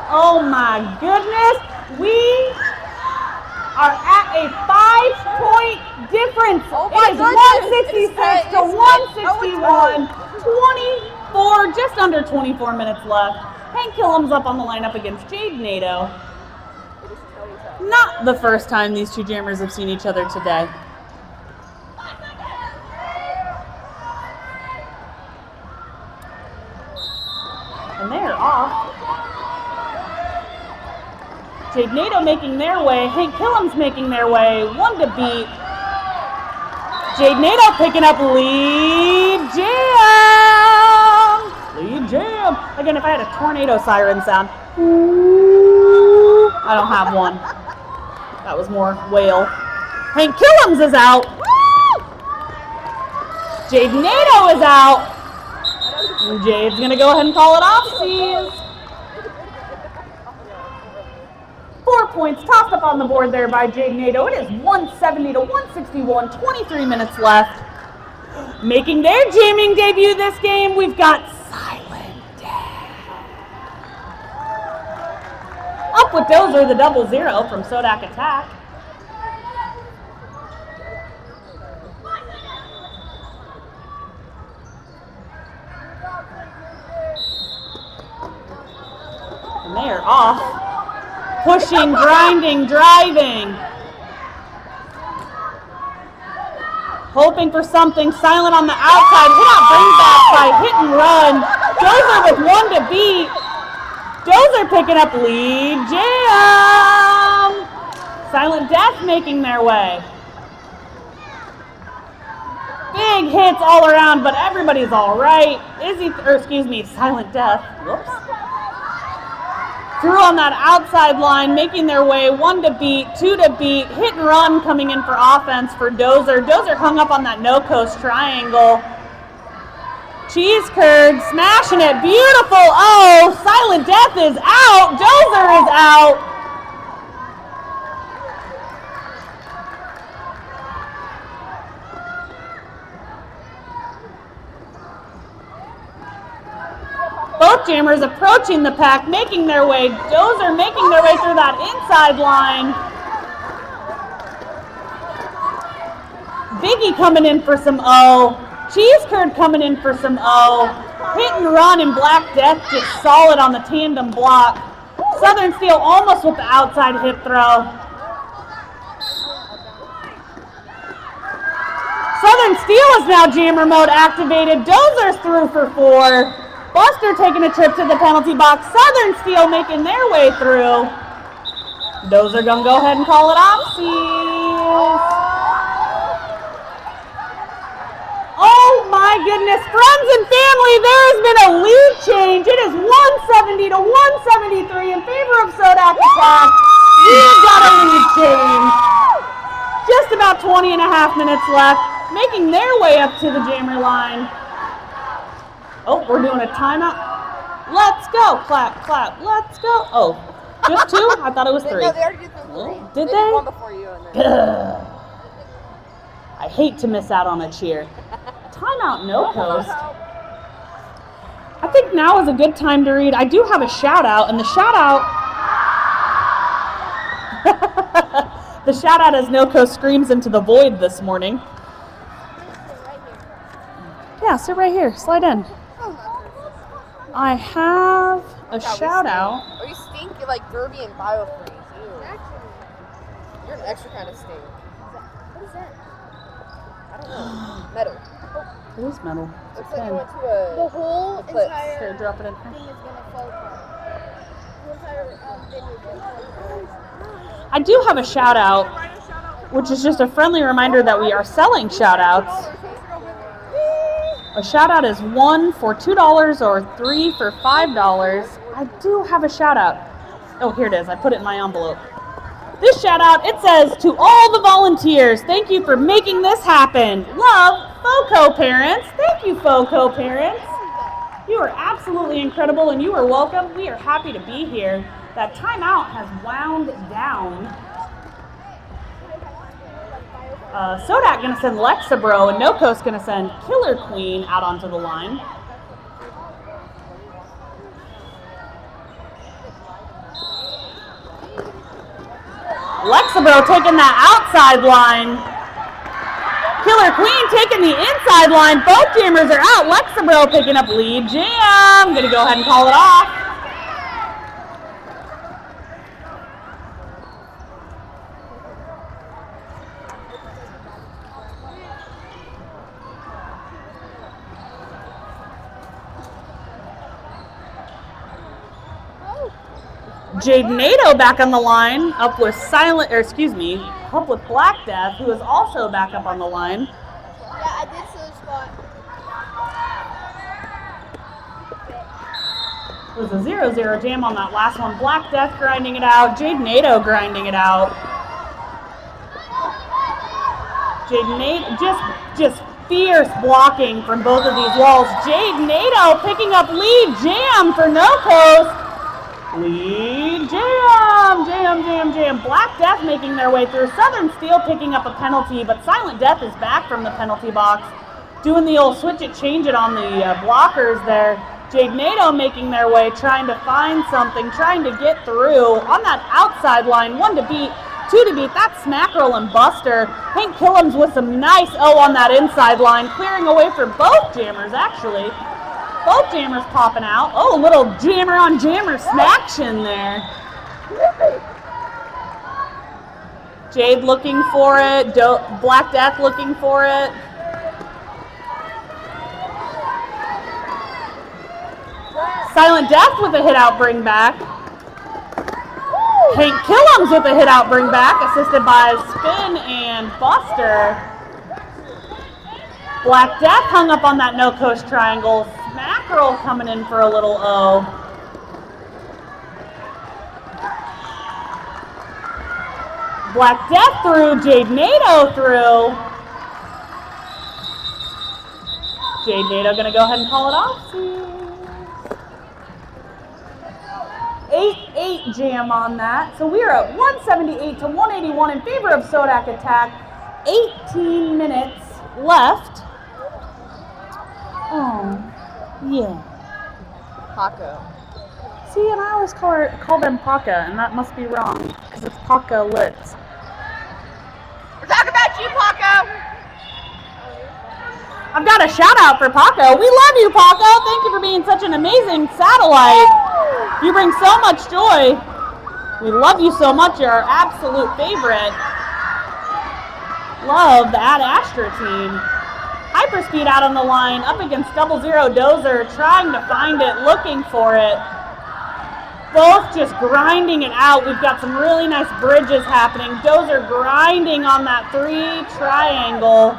Oh my goodness, we are at a 5-point difference. Oh my it is goodness. 166 to 161. 24, just under 24 minutes left. Hank Killam's up on the lineup against Jade Nato. Not the first time these two jammers have seen each other today. And they're off. Jade Nato making their way. Hank Killam's making their way. 1 to beat. Jade Nato picking up lead jam. Lead jam. Again, if I had a tornado siren sound. I don't have one. That was more wail. Hank Killam's is out. Jade Nato is out. And Jade's going to go ahead and call it off, Steve. 4 points tossed up on the board there by Jade Nato. It is 170 to 161, 23 minutes left. Making their jamming debut this game, we've got Silent Death. Up with Dozer, the 0-0 from Sodak Attack. And they are off. Pushing, grinding, driving. Hoping for something. Silent on the outside. Hit out, bring back by hit and run. Dozer with 1 to beat. Dozer picking up lead jam. Silent Death making their way. Big hits all around, but everybody's all right. Silent Death. Whoops. Through on that outside line, making their way. 1 to beat, 2 to beat. Hit and run coming in for offense for Dozer. Dozer hung up on that no-coast triangle. Cheese Curd smashing it. Beautiful. Oh, Silent Death is out. Dozer is out. Both jammers approaching the pack, making their way. Dozer making their way through that inside line. Biggie coming in for some O. Cheese Curd coming in for some O. Hit and run, and Black Death just solid on the tandem block. Southern Steel almost with the outside hip throw. Southern Steel is now jammer mode activated. Dozer's through for 4. Buster taking a trip to the penalty box. Southern Steel making their way through. Dozer gonna go ahead and call it off. Oh my goodness, friends and family, there has been a lead change. It is 170 to 173 in favor of Sodak Attack. We've got a lead change. Just about 20 and a half minutes left, making their way up to the jammer line. Oh, we're doing a timeout. Let's go. Clap, clap. Let's go. Oh, just 2? I thought it was 3. No, they already did the 3. Did They did one before you. And then... I hate to miss out on a cheer. Timeout, no coast. I think now is a good time to read. I do have a shout out, and the shout out the shout out as No Coast screams into the void this morning. Yeah, sit right here. Slide in. I have a shout out. Oh, you stink. You're like Derby and Biofreeze. Ew. You're an extra kind of stink. What is that? I don't know. Metal. It is metal. Looks like you went to a... The whole Eclipse. entire Here, drop it in thing here. is gonna fall apart. The entire venue is gonna fall apart. I do have a shout out, which is just a friendly reminder that we are selling shout outs. A shout out is 1 for $2 or 3 for $5. I do have a shout out. Oh, here it is. I put it in my envelope. This shout out, it says, to all the volunteers, thank you for making this happen. Love, FOCO parents. Thank you, FOCO parents. You are absolutely incredible, and you are welcome. We are happy to be here. That timeout has wound down. Sodak going to send Lexabro, and No Coast going to send Killer Queen out onto the line. Lexabro taking that outside line. Killer Queen taking the inside line. Both jammers are out. Lexabro picking up lead jam. Going to go ahead and call it off. Jade Nato back on the line, up with up with Black Death, who is also back up on the line. Yeah, I did see the spot. It was a 0-0 jam on that last one. Black Death grinding it out. Jade Nato grinding it out. Jade Nato, just fierce blocking from both of these walls. Jade Nato picking up lead jam for No Coast. Lead jam. Black Death making their way through. Southern Steel picking up a penalty, but Silent Death is back from the penalty box, doing the old switch it, change it on the blockers there. Jade Nato making their way, trying to find something, trying to get through on that outside line. 1 to beat, 2 to beat. That's Smackerel and Buster. Hank Killams with some nice O on that inside line, clearing away for both jammers actually. Both jammers popping out. Oh, a little jammer on jammer smaction there. Jade looking for it. Black Death looking for it. Silent Death with a hit out bring back. Hank Killams with a hit out bring back, assisted by Spin and Buster. Black Death hung up on that No Coast triangle. Smackerel coming in for a little O. Black Death through, Jade Nato through. Jade Nato gonna go ahead and call it off. 8-8 jam on that. So we are at 178 to 181 in favor of Sodak Attack. 18 minutes left. Oh, yeah. Paco. See, and I always call them Paca, and that must be wrong, because it's Paca Litz. We're talking about you, Paco! I've got a shout out for Paco. We love you, Paco. Thank you for being such an amazing satellite. You bring so much joy. We love you so much. You're our absolute favorite. Love the Ad Astra team. Hyperspeed out on the line, up against 00 Dozer, trying to find it, looking for it. Both just grinding it out. We've got some really nice bridges happening. Dozer grinding on that 3 triangle.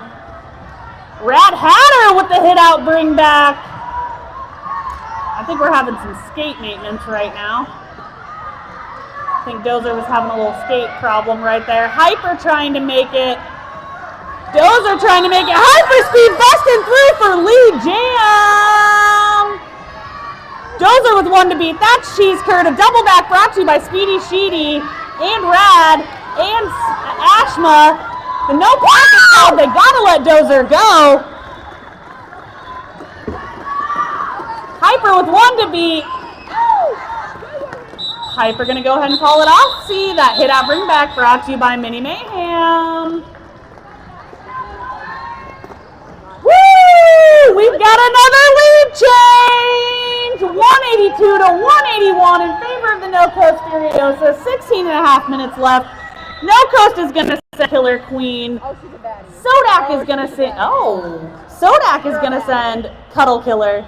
Rad Hatter with the hit out bring back. I think we're having some skate maintenance right now. I think Dozer was having a little skate problem right there. Hyper trying to make it. Dozer trying to make it. Hyperspeed busting through for Lee Jam. Dozer with one to beat. That's Cheese Curd. A double back brought to you by Speedy Sheedy and Rad and Ashma. The no pocket called. They gotta let Dozer go. Hyper with one to beat. Hyper gonna go ahead and call it off. See that hit out bring back brought to you by Mini Mayhem. Woo! We've got another lead change. 182 to 181 in favor of the No Coast Furiosa. 16 and a half minutes left. No Coast is gonna send Killer Queen. Oh, she's a baddie. Sodak is gonna send. Oh, Sodak is gonna send Cuddle Killer.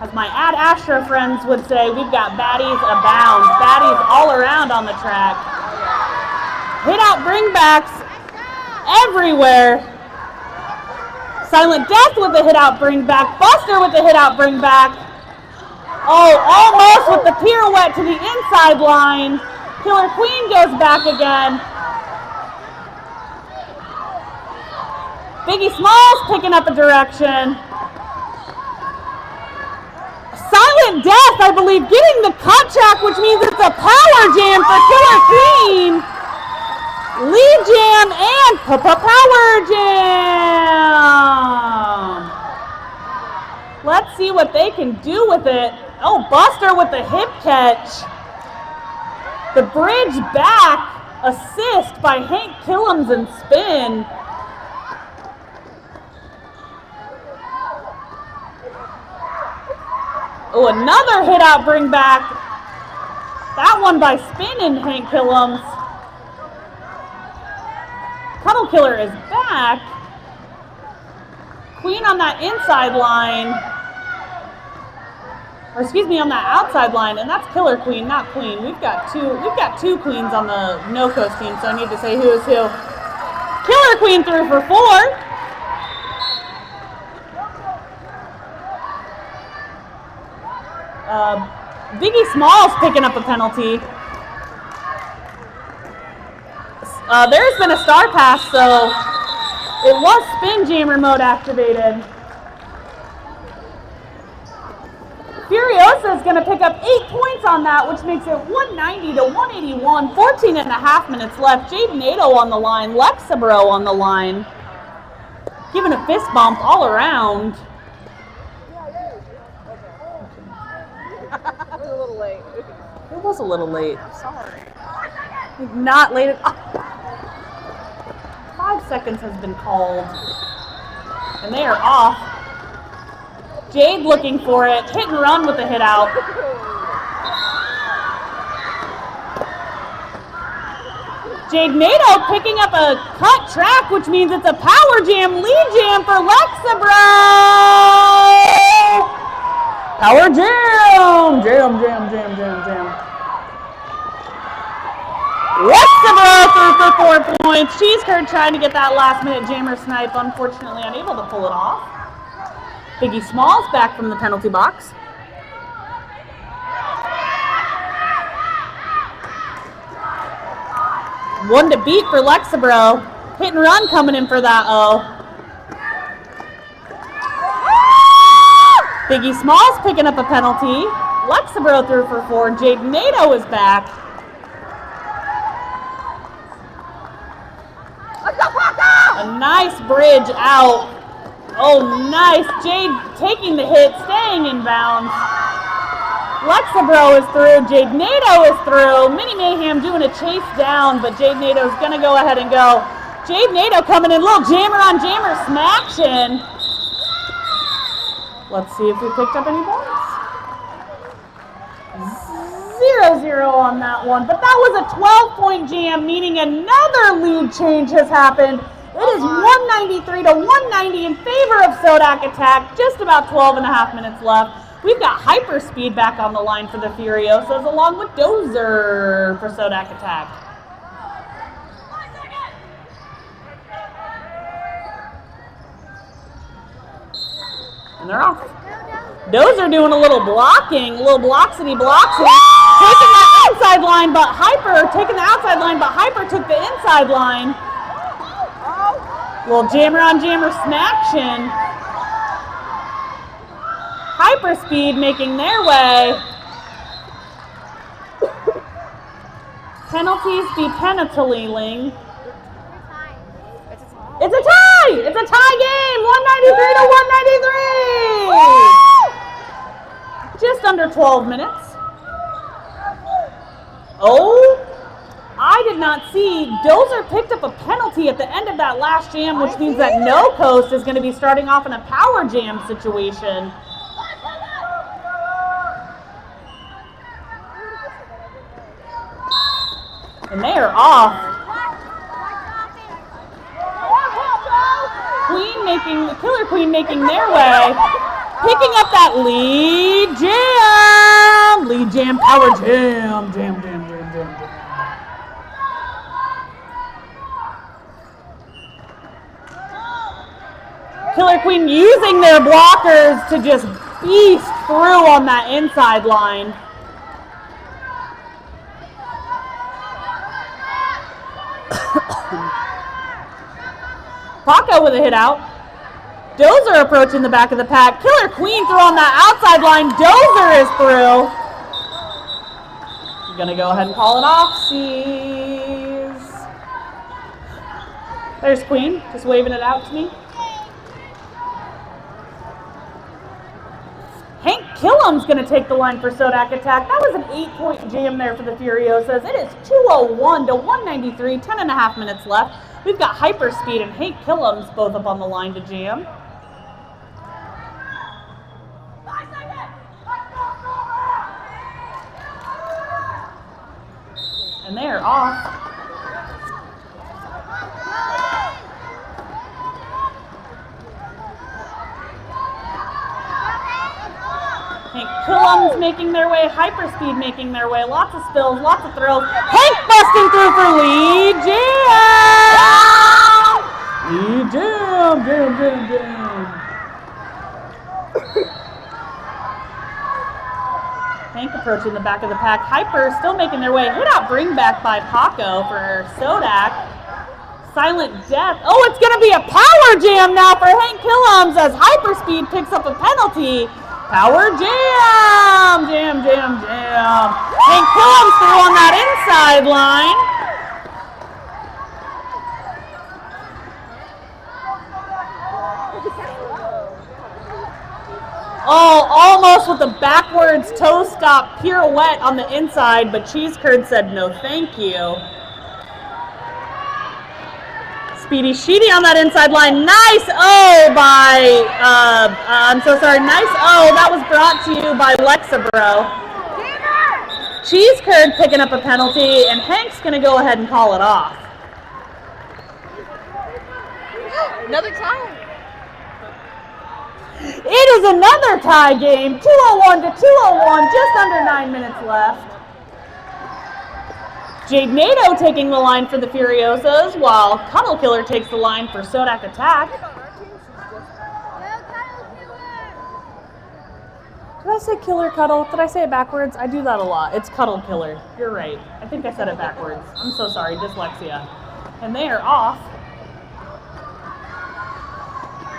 As my Ad Astra friends would say, we've got baddies abound. Baddies all around on the track. Hit out bringbacks everywhere. Silent Death with the hit out bringback. Buster with the hit out bringback. Oh, almost with the pirouette to the inside line. Killer Queen goes back again. Biggie Smalls picking up a direction. Silent Death, I believe, getting the cut track, which means it's a power jam for Killer Queen. Lead jam and power jam. Let's see what they can do with it. Oh, Buster with the hip catch. The bridge back assist by Hank Killums and spin. Oh, another hit out bring back. That one by spin and Hank Killums. Cuddle Killer is back. Queen on that inside line. Or excuse me, on that outside line, and that's Killer Queen, not Queen. We've got two queens on the No Coast team, so I need to say who is who. Killer Queen through for 4. Biggie Smalls picking up a penalty. There's been a star pass, so it was spin jammer mode activated. Furiosa is going to pick up 8 points on that, which makes it 190 to 181. 14 and a half minutes left. Jade Nato on the line. Lexabro on the line. Giving a fist bump all around. It was a little late. It was a little late. Sorry. Not late at all. 5 seconds has been called. And they are off. Jade looking for it. Hit and run with the hit out. Jade Nato picking up a cut track, which means it's a power jam, lead jam for Lexabro. Power jam! Jam, jam, jam, jam, jam. Lexabro through for 4 points. Cheese Curd trying to get that last minute jammer snipe, unfortunately unable to pull it off. Biggie Smalls back from the penalty box. One to beat for Lexabro. Hit and run coming in for that O. Biggie Smalls picking up a penalty. Lexabro through for 4. Jade Nato is back. A nice bridge out. Oh, nice. Jade taking the hit, staying in bounds. Lexabro is through. Jade Nato is through. Mini Mayhem doing a chase down, but Jade Nato's going to go ahead and go. Jade Nato coming in. Little jammer on jammer smaction. Let's see if we picked up any points. 0-0 on that one. But that was a 12-point jam, meaning another lead change has happened. It is 193 to 190 in favor of Sodak Attack. Just about 12 and a half minutes left. We've got Hyperspeed back on the line for the Furiosas, along with Dozer for Sodak Attack. And they're off. Dozer doing a little blocking, a little bloxity, taking that inside line, but Hyper taking the outside line, but Hyper took the inside line. Little jammer on jammer smaction. Hyperspeed making their way. Penalties be penalty-ling. It's a tie! It's a tie game! 193 to 193! Just under 12 minutes. Oh, I did not see. Dozer picked up a penalty at the end of that last jam, which means that No Coast is going to be starting off in a power jam situation. And they are off. Killer Queen making their way. Picking up that lead jam. Lead jam, power jam. Jam. Killer Queen using their blockers to just beast through on that inside line. Paco with a hit out. Dozer approaching the back of the pack. Killer Queen through on that outside line. Dozer is through. I'm gonna go ahead and call it off. Sees. There's Queen, just waving it out to me. Hank Killam's gonna take the line for Sodak Attack. That was an 8-point jam there for the Furiosas. It is 201 to 193, 10 and a half minutes left. We've got Hyperspeed and Hank Killam's both up on the line to jam. And they are off. Hank Killam's making their way, Hyperspeed making their way, lots of spills, lots of thrills. Hank busting through for lead jam! Lead jam, jam. Hank approaching the back of the pack. Hyper still making their way. Hit out bring back by Paco for Sodak. Silent Death. Oh, it's going to be a power jam now for Hank Killam's as Hyperspeed picks up a penalty. Power jam! Jam. Hank Killam's through on that inside line. Oh, almost with a backwards toe stop pirouette on the inside, but Cheese Curd said no thank you. Speedy Sheedy on that inside line. Nice O by, I'm so sorry, nice O. That was brought to you by Lexabro. Cheese Curd picking up a penalty, and Hank's going to go ahead and call it off. Another tie. It is another tie game, 201 to 201, just under 9 minutes left. Jade Nato taking the line for the Furiosas, while Cuddle Killer takes the line for Sodak Attack. Did I say Killer Cuddle? Did I say it backwards? I do that a lot. It's Cuddle Killer. You're right. I think I said it backwards. I'm so sorry, dyslexia. And they are off.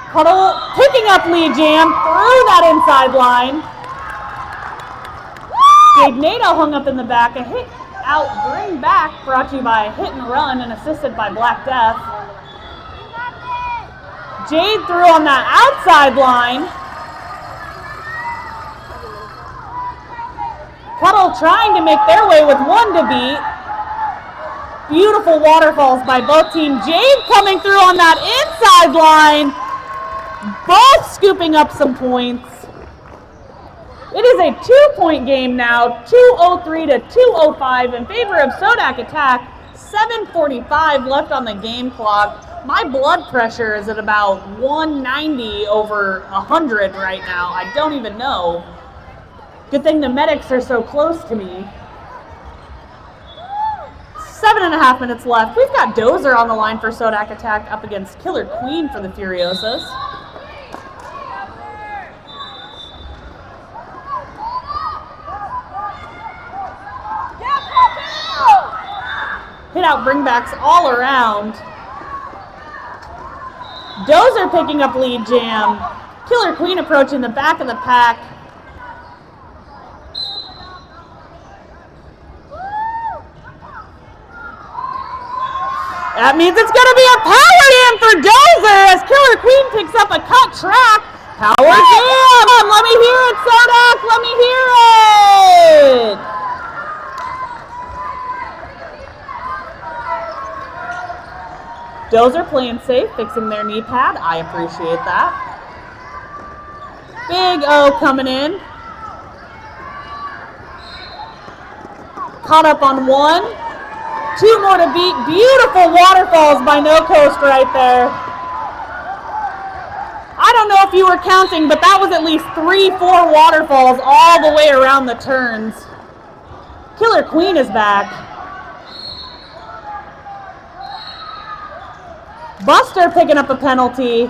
Cuddle picking up lead jam through that inside line. Jade Nato hung up in the back. A hit out, bring back, brought to you by Hit and Run and assisted by Black Death. Jade threw on that outside line. Cuddle trying to make their way with one to beat. Beautiful waterfalls by both teams. Jade coming through on that inside line. Both scooping up some points. It is a 2-point game now, 2:03 to 2:05 in favor of Sodak Attack. 7:45 left on the game clock. My blood pressure is at about 190 over 100 right now. I don't even know. Good thing the medics are so close to me. 7.5 minutes left. We've got Dozer on the line for Sodak Attack up against Killer Queen for the Furiosas. Hit out bringbacks all around. Dozer picking up lead jam. Killer Queen approaching the back of the pack. That means it's going to be a power jam for Dozer as Killer Queen picks up a cut track. Power jam! Let me hear it, Sodak! Let me hear it! Dozer playing safe, fixing their knee pad. I appreciate that. Big O coming in. Caught up on one. 2 more to beat. Beautiful waterfalls by No Coast right there. I don't know if you were counting, but that was at least 3-4 waterfalls all the way around the turns. Killer Queen is back. Buster picking up a penalty.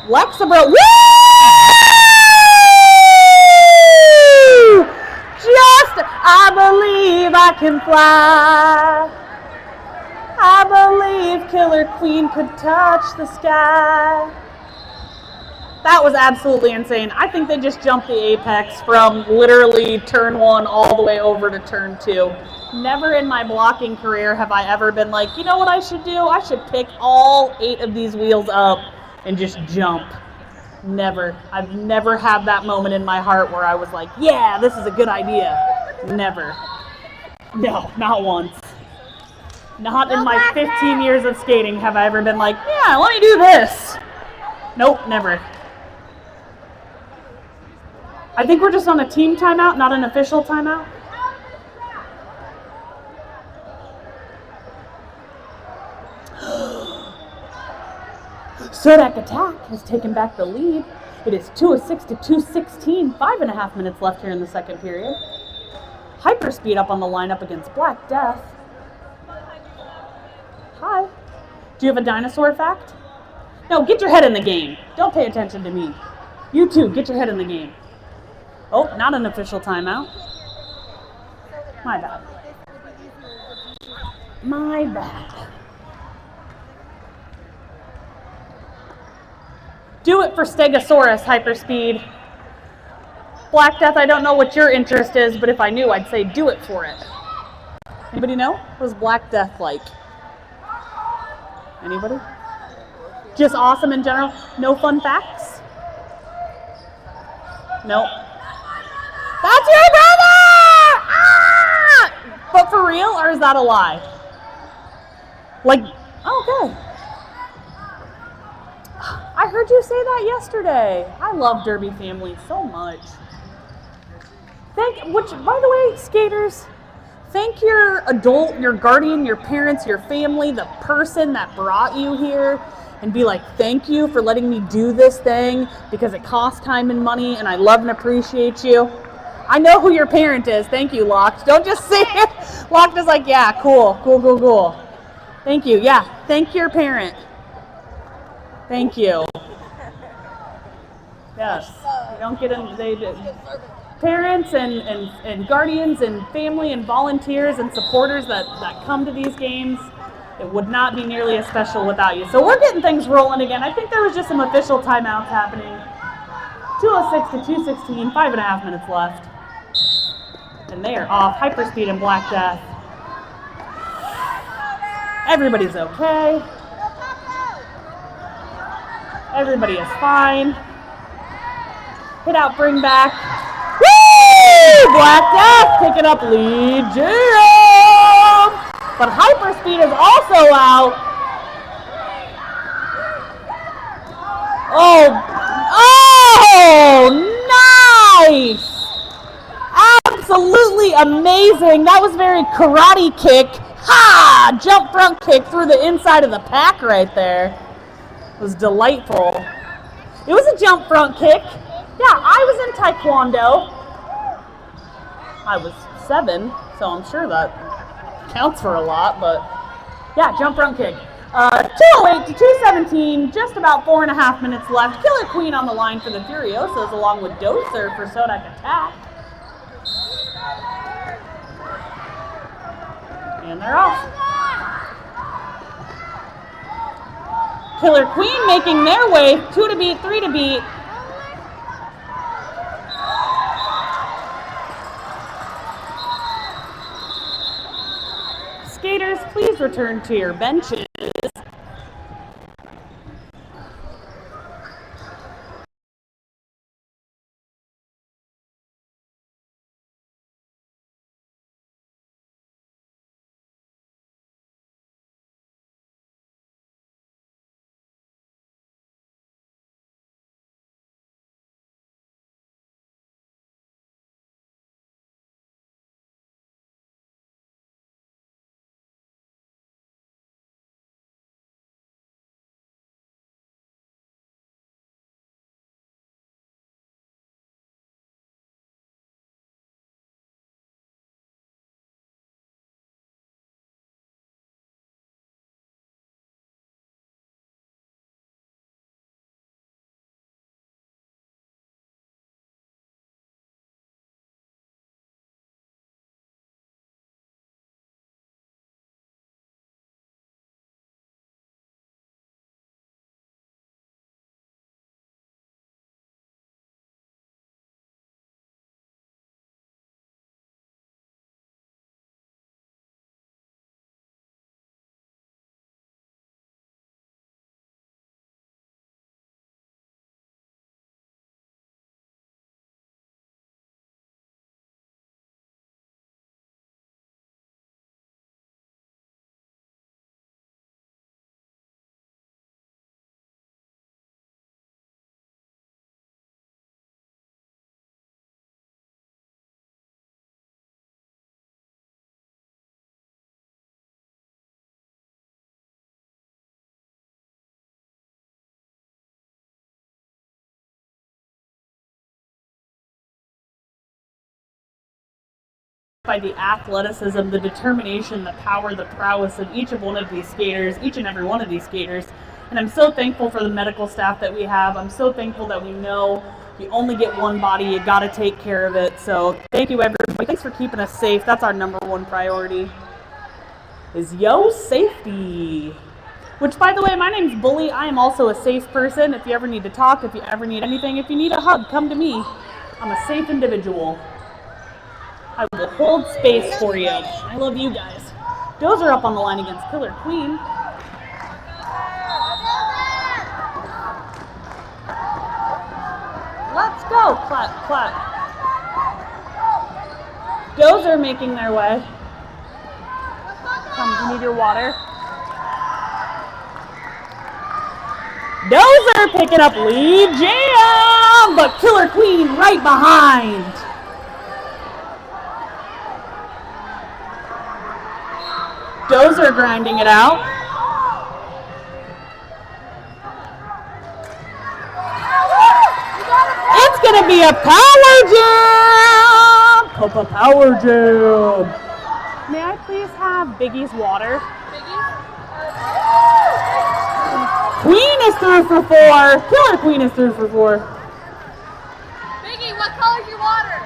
Lexabro, woo! Just, I believe I can fly. I believe Killer Queen could touch the sky. That was absolutely insane. I think they just jumped the apex from literally turn 1 all the way over to turn 2. Never in my blocking career have I ever been like, you know what I should do? I should pick all 8 of these wheels up and just jump. Never. I've never had that moment in my heart where I was like, yeah, this is a good idea. Never. No, not once. Not in my 15 years of skating have I ever been like, yeah, let me do this. Nope, never. I think we're just on a team timeout, not an official timeout. Sodak Attack has taken back the lead. It is 2:06 to 2:16. 5.5 minutes left here in the second period. Hyperspeed up on the lineup against Black Death. Hi. Do you have a dinosaur fact? No, get your head in the game. Don't pay attention to me. You too, get your head in the game. Oh, not an official timeout. My bad. My bad. Do it for Stegosaurus, Hyperspeed. Black Death, I don't know what your interest is, but if I knew, I'd say do it for it. Anybody know? What was Black Death like? Anybody? Just awesome in general? No fun facts? Nope. That's your brother! Ah! But for real, or is that a lie? Like, okay. I heard you say that yesterday. I love Derby Family so much. By the way, skaters, thank your adult, your guardian, your parents, your family, the person that brought you here, and be like, thank you for letting me do this thing because it costs time and money, and I love and appreciate you. I know who your parent is. Thank you, Locked. Don't just say it. Locked is like, yeah, cool. Thank you. Yeah, thank your parent. Thank you. Yes. You don't get in. Parents and guardians and family and volunteers and supporters that come to these games, it would not be nearly as special without you. So we're getting things rolling again. I think there was just some official timeouts happening. 2:06 to 2:16, 5.5 minutes left. And they are off. Hyperspeed and Black Death. Everybody's okay. Everybody is fine. Hit out, bring back. Woo! Black Death picking up lead jam. But Hyperspeed is also out. Oh, nice! Absolutely amazing. That was very karate kick. Ha! Jump front kick through the inside of the pack right there. It was delightful. It was a jump front kick. Yeah, I was in Taekwondo. I was 7, so I'm sure that counts for a lot, but yeah, jump front kick. 208 to 217, just about 4.5 minutes left. Killer Queen on the line for the Furiosos, along with Dozer for Sodak Attack. And they're off. Killer Queen making their way, 2 to beat, 3 to beat. Skaters, please return to your benches. By the athleticism, the determination, the power, the prowess of each of one of these skaters, each and every one of these skaters. And I'm so thankful for the medical staff that we have. I'm so thankful that we know you only get one body, you gotta take care of it. So thank you everybody. Thanks for keeping us safe. That's our #1 priority. Is yo safety. Which, by the way, my name's Bully. I am also a safe person. If you ever need to talk, if you ever need anything, if you need a hug, come to me. I'm a safe individual. I will hold space for you. I love you guys. Dozer up on the line against Killer Queen. Let's go. Clap, clap. Dozer making their way. Come, you need your water. Dozer picking up lead jam, but Killer Queen right behind. Dozer grinding it out. It's gonna be a power jam! Copa power jam! May I please have Biggie's water? Queen is through for 4. Killer Queen is through for 4. Biggie, what color is your water?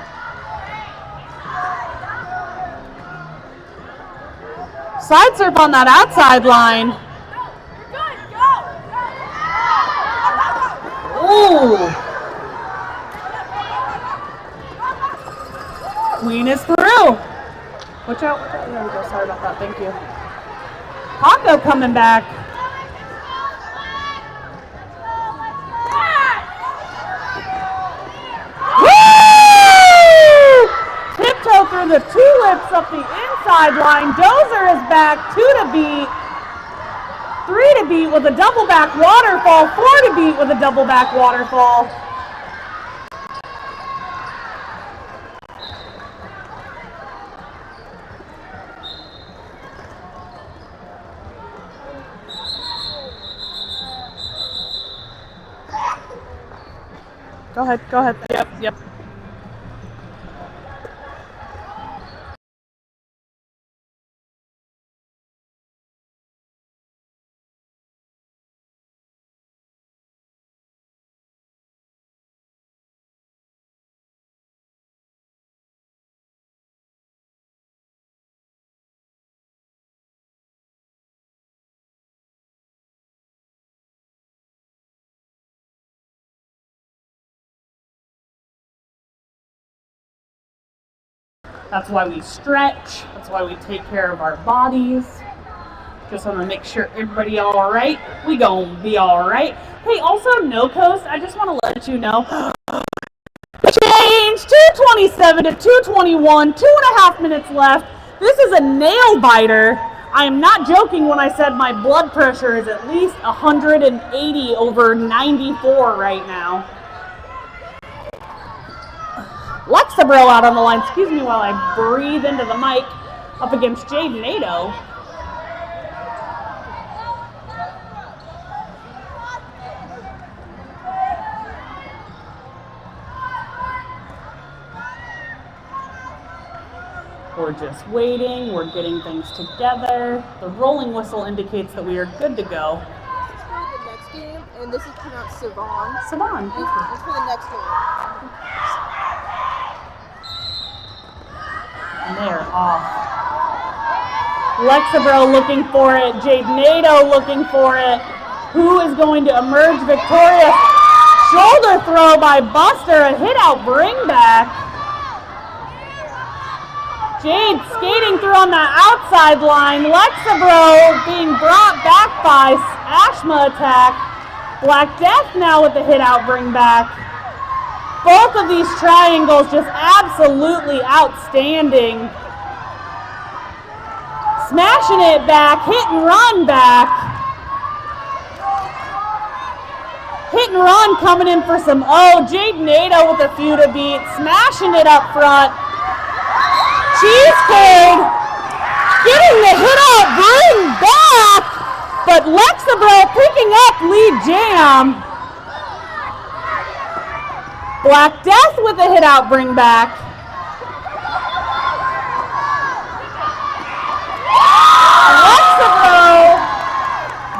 Side surf on that outside line. Ooh. Queen is through. Watch out. There we go. Sorry about that. Thank you. Paco coming back. flips up the inside line. Dozer is back, 2 to beat. 3 to beat with a double back waterfall. 4 to beat with a double back waterfall. Go ahead, go ahead. Yep. That's why we stretch. That's why we take care of our bodies. Just want to make sure everybody all right. We gonna be all right. Hey, also No Coast, I just want to let you know. Change 227 to 221. 2.5 minutes left. This is a nail biter. I am not joking when I said my blood pressure is at least 180 over 94 right now. Lexabro out on the line. Excuse me while I breathe into the mic. Up against Jade Nato. We're just waiting. We're getting things together. The rolling whistle indicates that we are good to go. This is for the next game, and this is pronounced Savon. Savon. It's for the next game. And they're off. Lexabro looking for it. Jade Nato looking for it. Who is going to emerge victorious? Shoulder throw by Buster. A hit out bring back. Jade skating through on the outside line. Lexabro being brought back by Ashma attack. Black Death now with the hit out bring back. Both of these triangles just absolutely outstanding. Smashing it back, hit and run back. Hit and run coming in for some Jade Nato with a few to beat, smashing it up front. Cheesecake getting the hit out bring back, but Lexabro picking up lead jam. Black Death with a hit out bring back. Lexabro,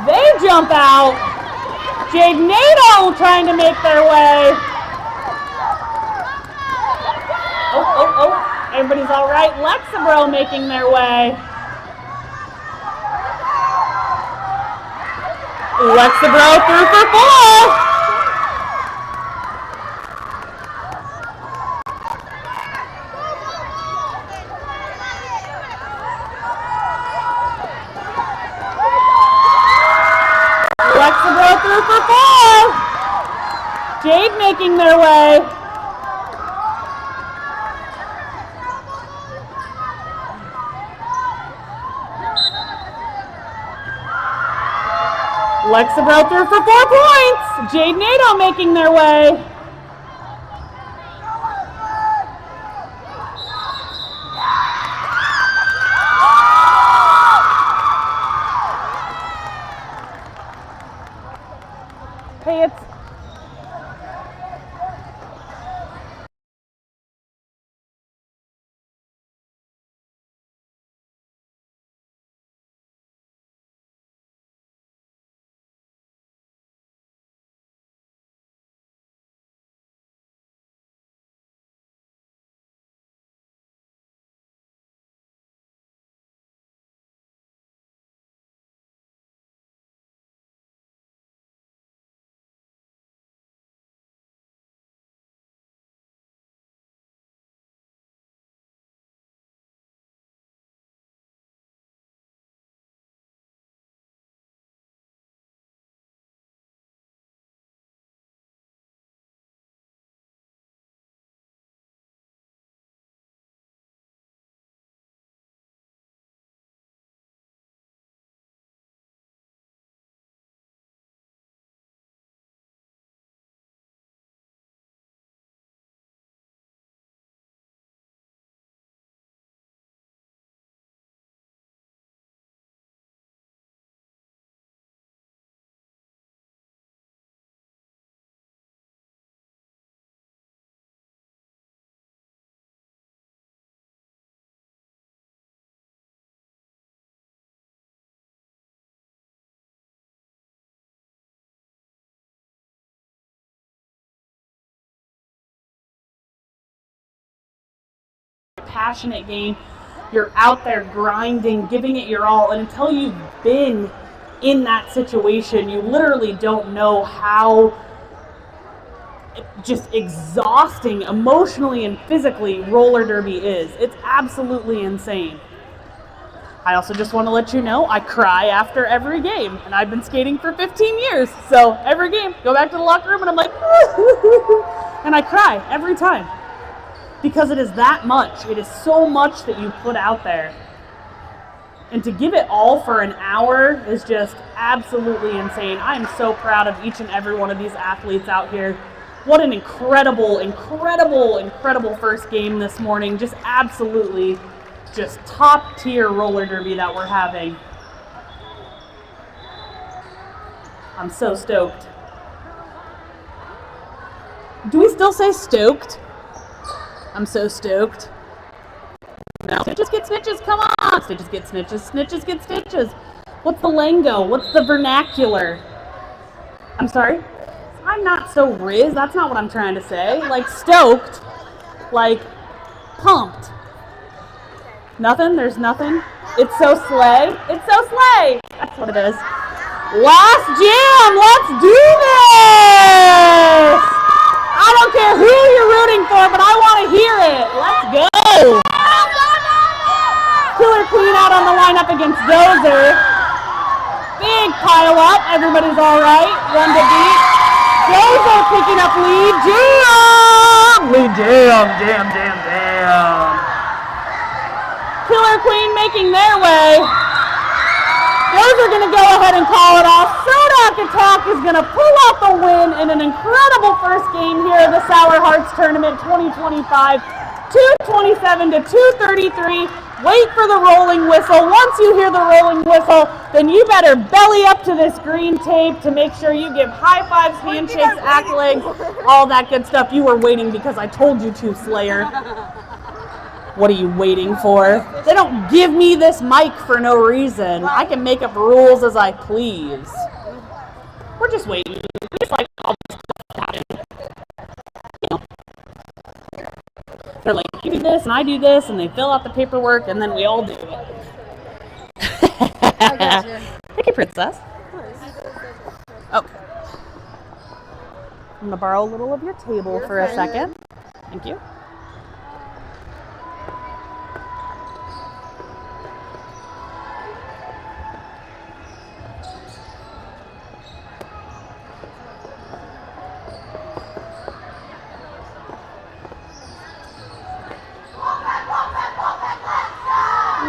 they jump out. Jade Nato trying to make their way. Oh, everybody's all right. Lexabro making their way. Lexabro through for 4. Lexabro through for 4. Jade making their way. Lexabro through for 4 points. Jade Nato making their way. Hey, it's passionate game. You're out there grinding, giving it your all, and until you've been in that situation, you literally don't know how just exhausting emotionally and physically roller derby is. It's absolutely insane. I also just want to let you know I cry after every game, and I've been skating for 15 years, so every game, go back to the locker room and I'm like, and I cry every time because it is that much. It is so much that you put out there, and to give it all for an hour is just absolutely insane. I am so proud of each and every one of these athletes out here. What an incredible, incredible, incredible first game this morning. Just absolutely just top tier roller derby that we're having. I'm so stoked. Do we still say stoked? I'm so stoked. No. Snitches get snitches, come on! Snitches get snitches, snitches get stitches. What's the lingo? What's the vernacular? I'm sorry? I'm not so riz, that's not what I'm trying to say. Like stoked, like pumped. Nothing? There's nothing? It's so slay? It's so slay! That's what it is. Last jam! Let's do this! I don't care who you're rooting for, but I want to hear it. Let's go! Killer Queen out on the lineup against Dozer. Big pile up. Everybody's all right. One to beat. Dozer picking up lead. Jam! Lead jam, jam, jam, jam. Killer Queen making their way. Those are going to go ahead and call it off. Sodak Attack is going to pull out the win in an incredible first game here of the Sour Hearts Tournament 2025. 227 to 233. Wait for the rolling whistle. Once you hear the rolling whistle, then you better belly up to this green tape to make sure you give high fives, handshakes, accolades, all that good stuff. You were waiting because I told you to, Slayer. What are you waiting for? They don't give me this mic for no reason. I can make up rules as I please. We're just waiting. Just like all this stuff happen. You know. They're like, you do this and I do this, and they fill out the paperwork, and then we all do it. I got you. Thank you, Princess. Okay. I'm gonna borrow a little of your table for a second. Thank you.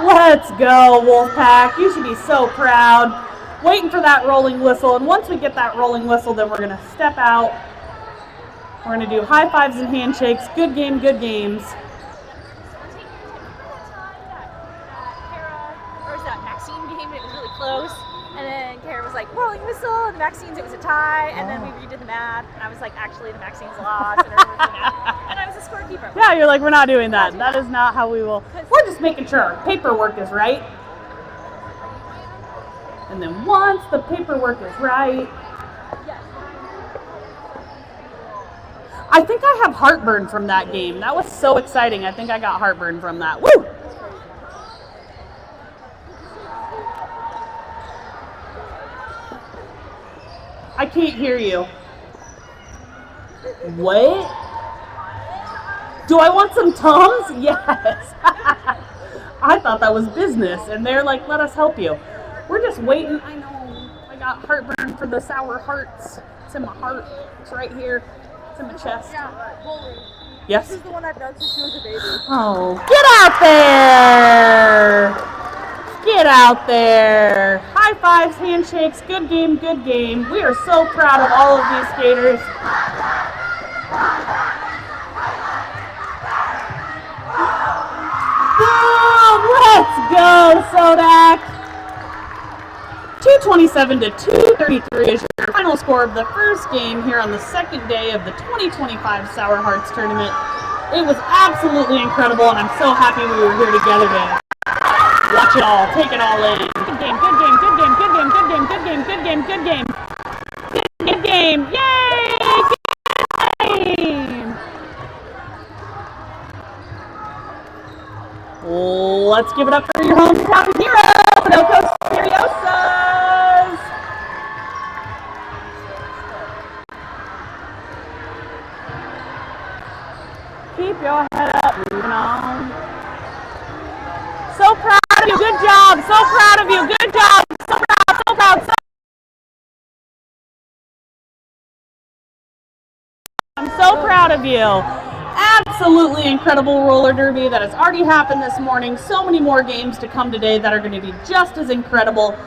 Let's go, Wolfpack. You should be so proud. Waiting for that rolling whistle, and once we get that rolling whistle, then we're going to step out. We're going to do high fives and handshakes. Good game, good games. Or was that Maxine game? It was really close. And then Kara was like, rolling whistle, and the Maxine's, it was a tie. And then we redid the math, and I was like, actually, the Maxine's lost. And everyone was doing that. And I was a scorekeeper. Yeah, you're like, we're not doing that. That is not how we will. We're just making sure our paperwork is right. And then once the paperwork is right, I think I have heartburn from that game. That was so exciting. I think I got heartburn from that. Woo! I can't hear you. What? Do I want some Tums? Yes. I thought that was business, and they're like, let us help you. We're just waiting. I know. I got heartburn for the Sour Hearts. It's in my heart. It's right here. It's in my chest. Yeah, bowling. Yes? This is the one I've done since she was a baby. Oh, get out there! Get out there! High fives, handshakes, good game, good game. We are so proud of all of these skaters. Boom! Let's go, Sodak! 227 to 233 is your final score of the first game here on the second day of the 2025 Sour Hearts Tournament. It was absolutely incredible, and I'm so happy we were here together to watch it all, take it all in. Good game, good game, good game, good game, good game, good game, good game, good game. Good game, yay! Good game! Let's give it up for your hometown heroes, Sunoco Furiosas. Keep your head up, moving on. So proud of you, good job, so proud of you, good job, so proud, so proud, so I'm so proud of you. Absolutely incredible roller derby that has already happened this morning. So many more games to come today that are going to be just as incredible.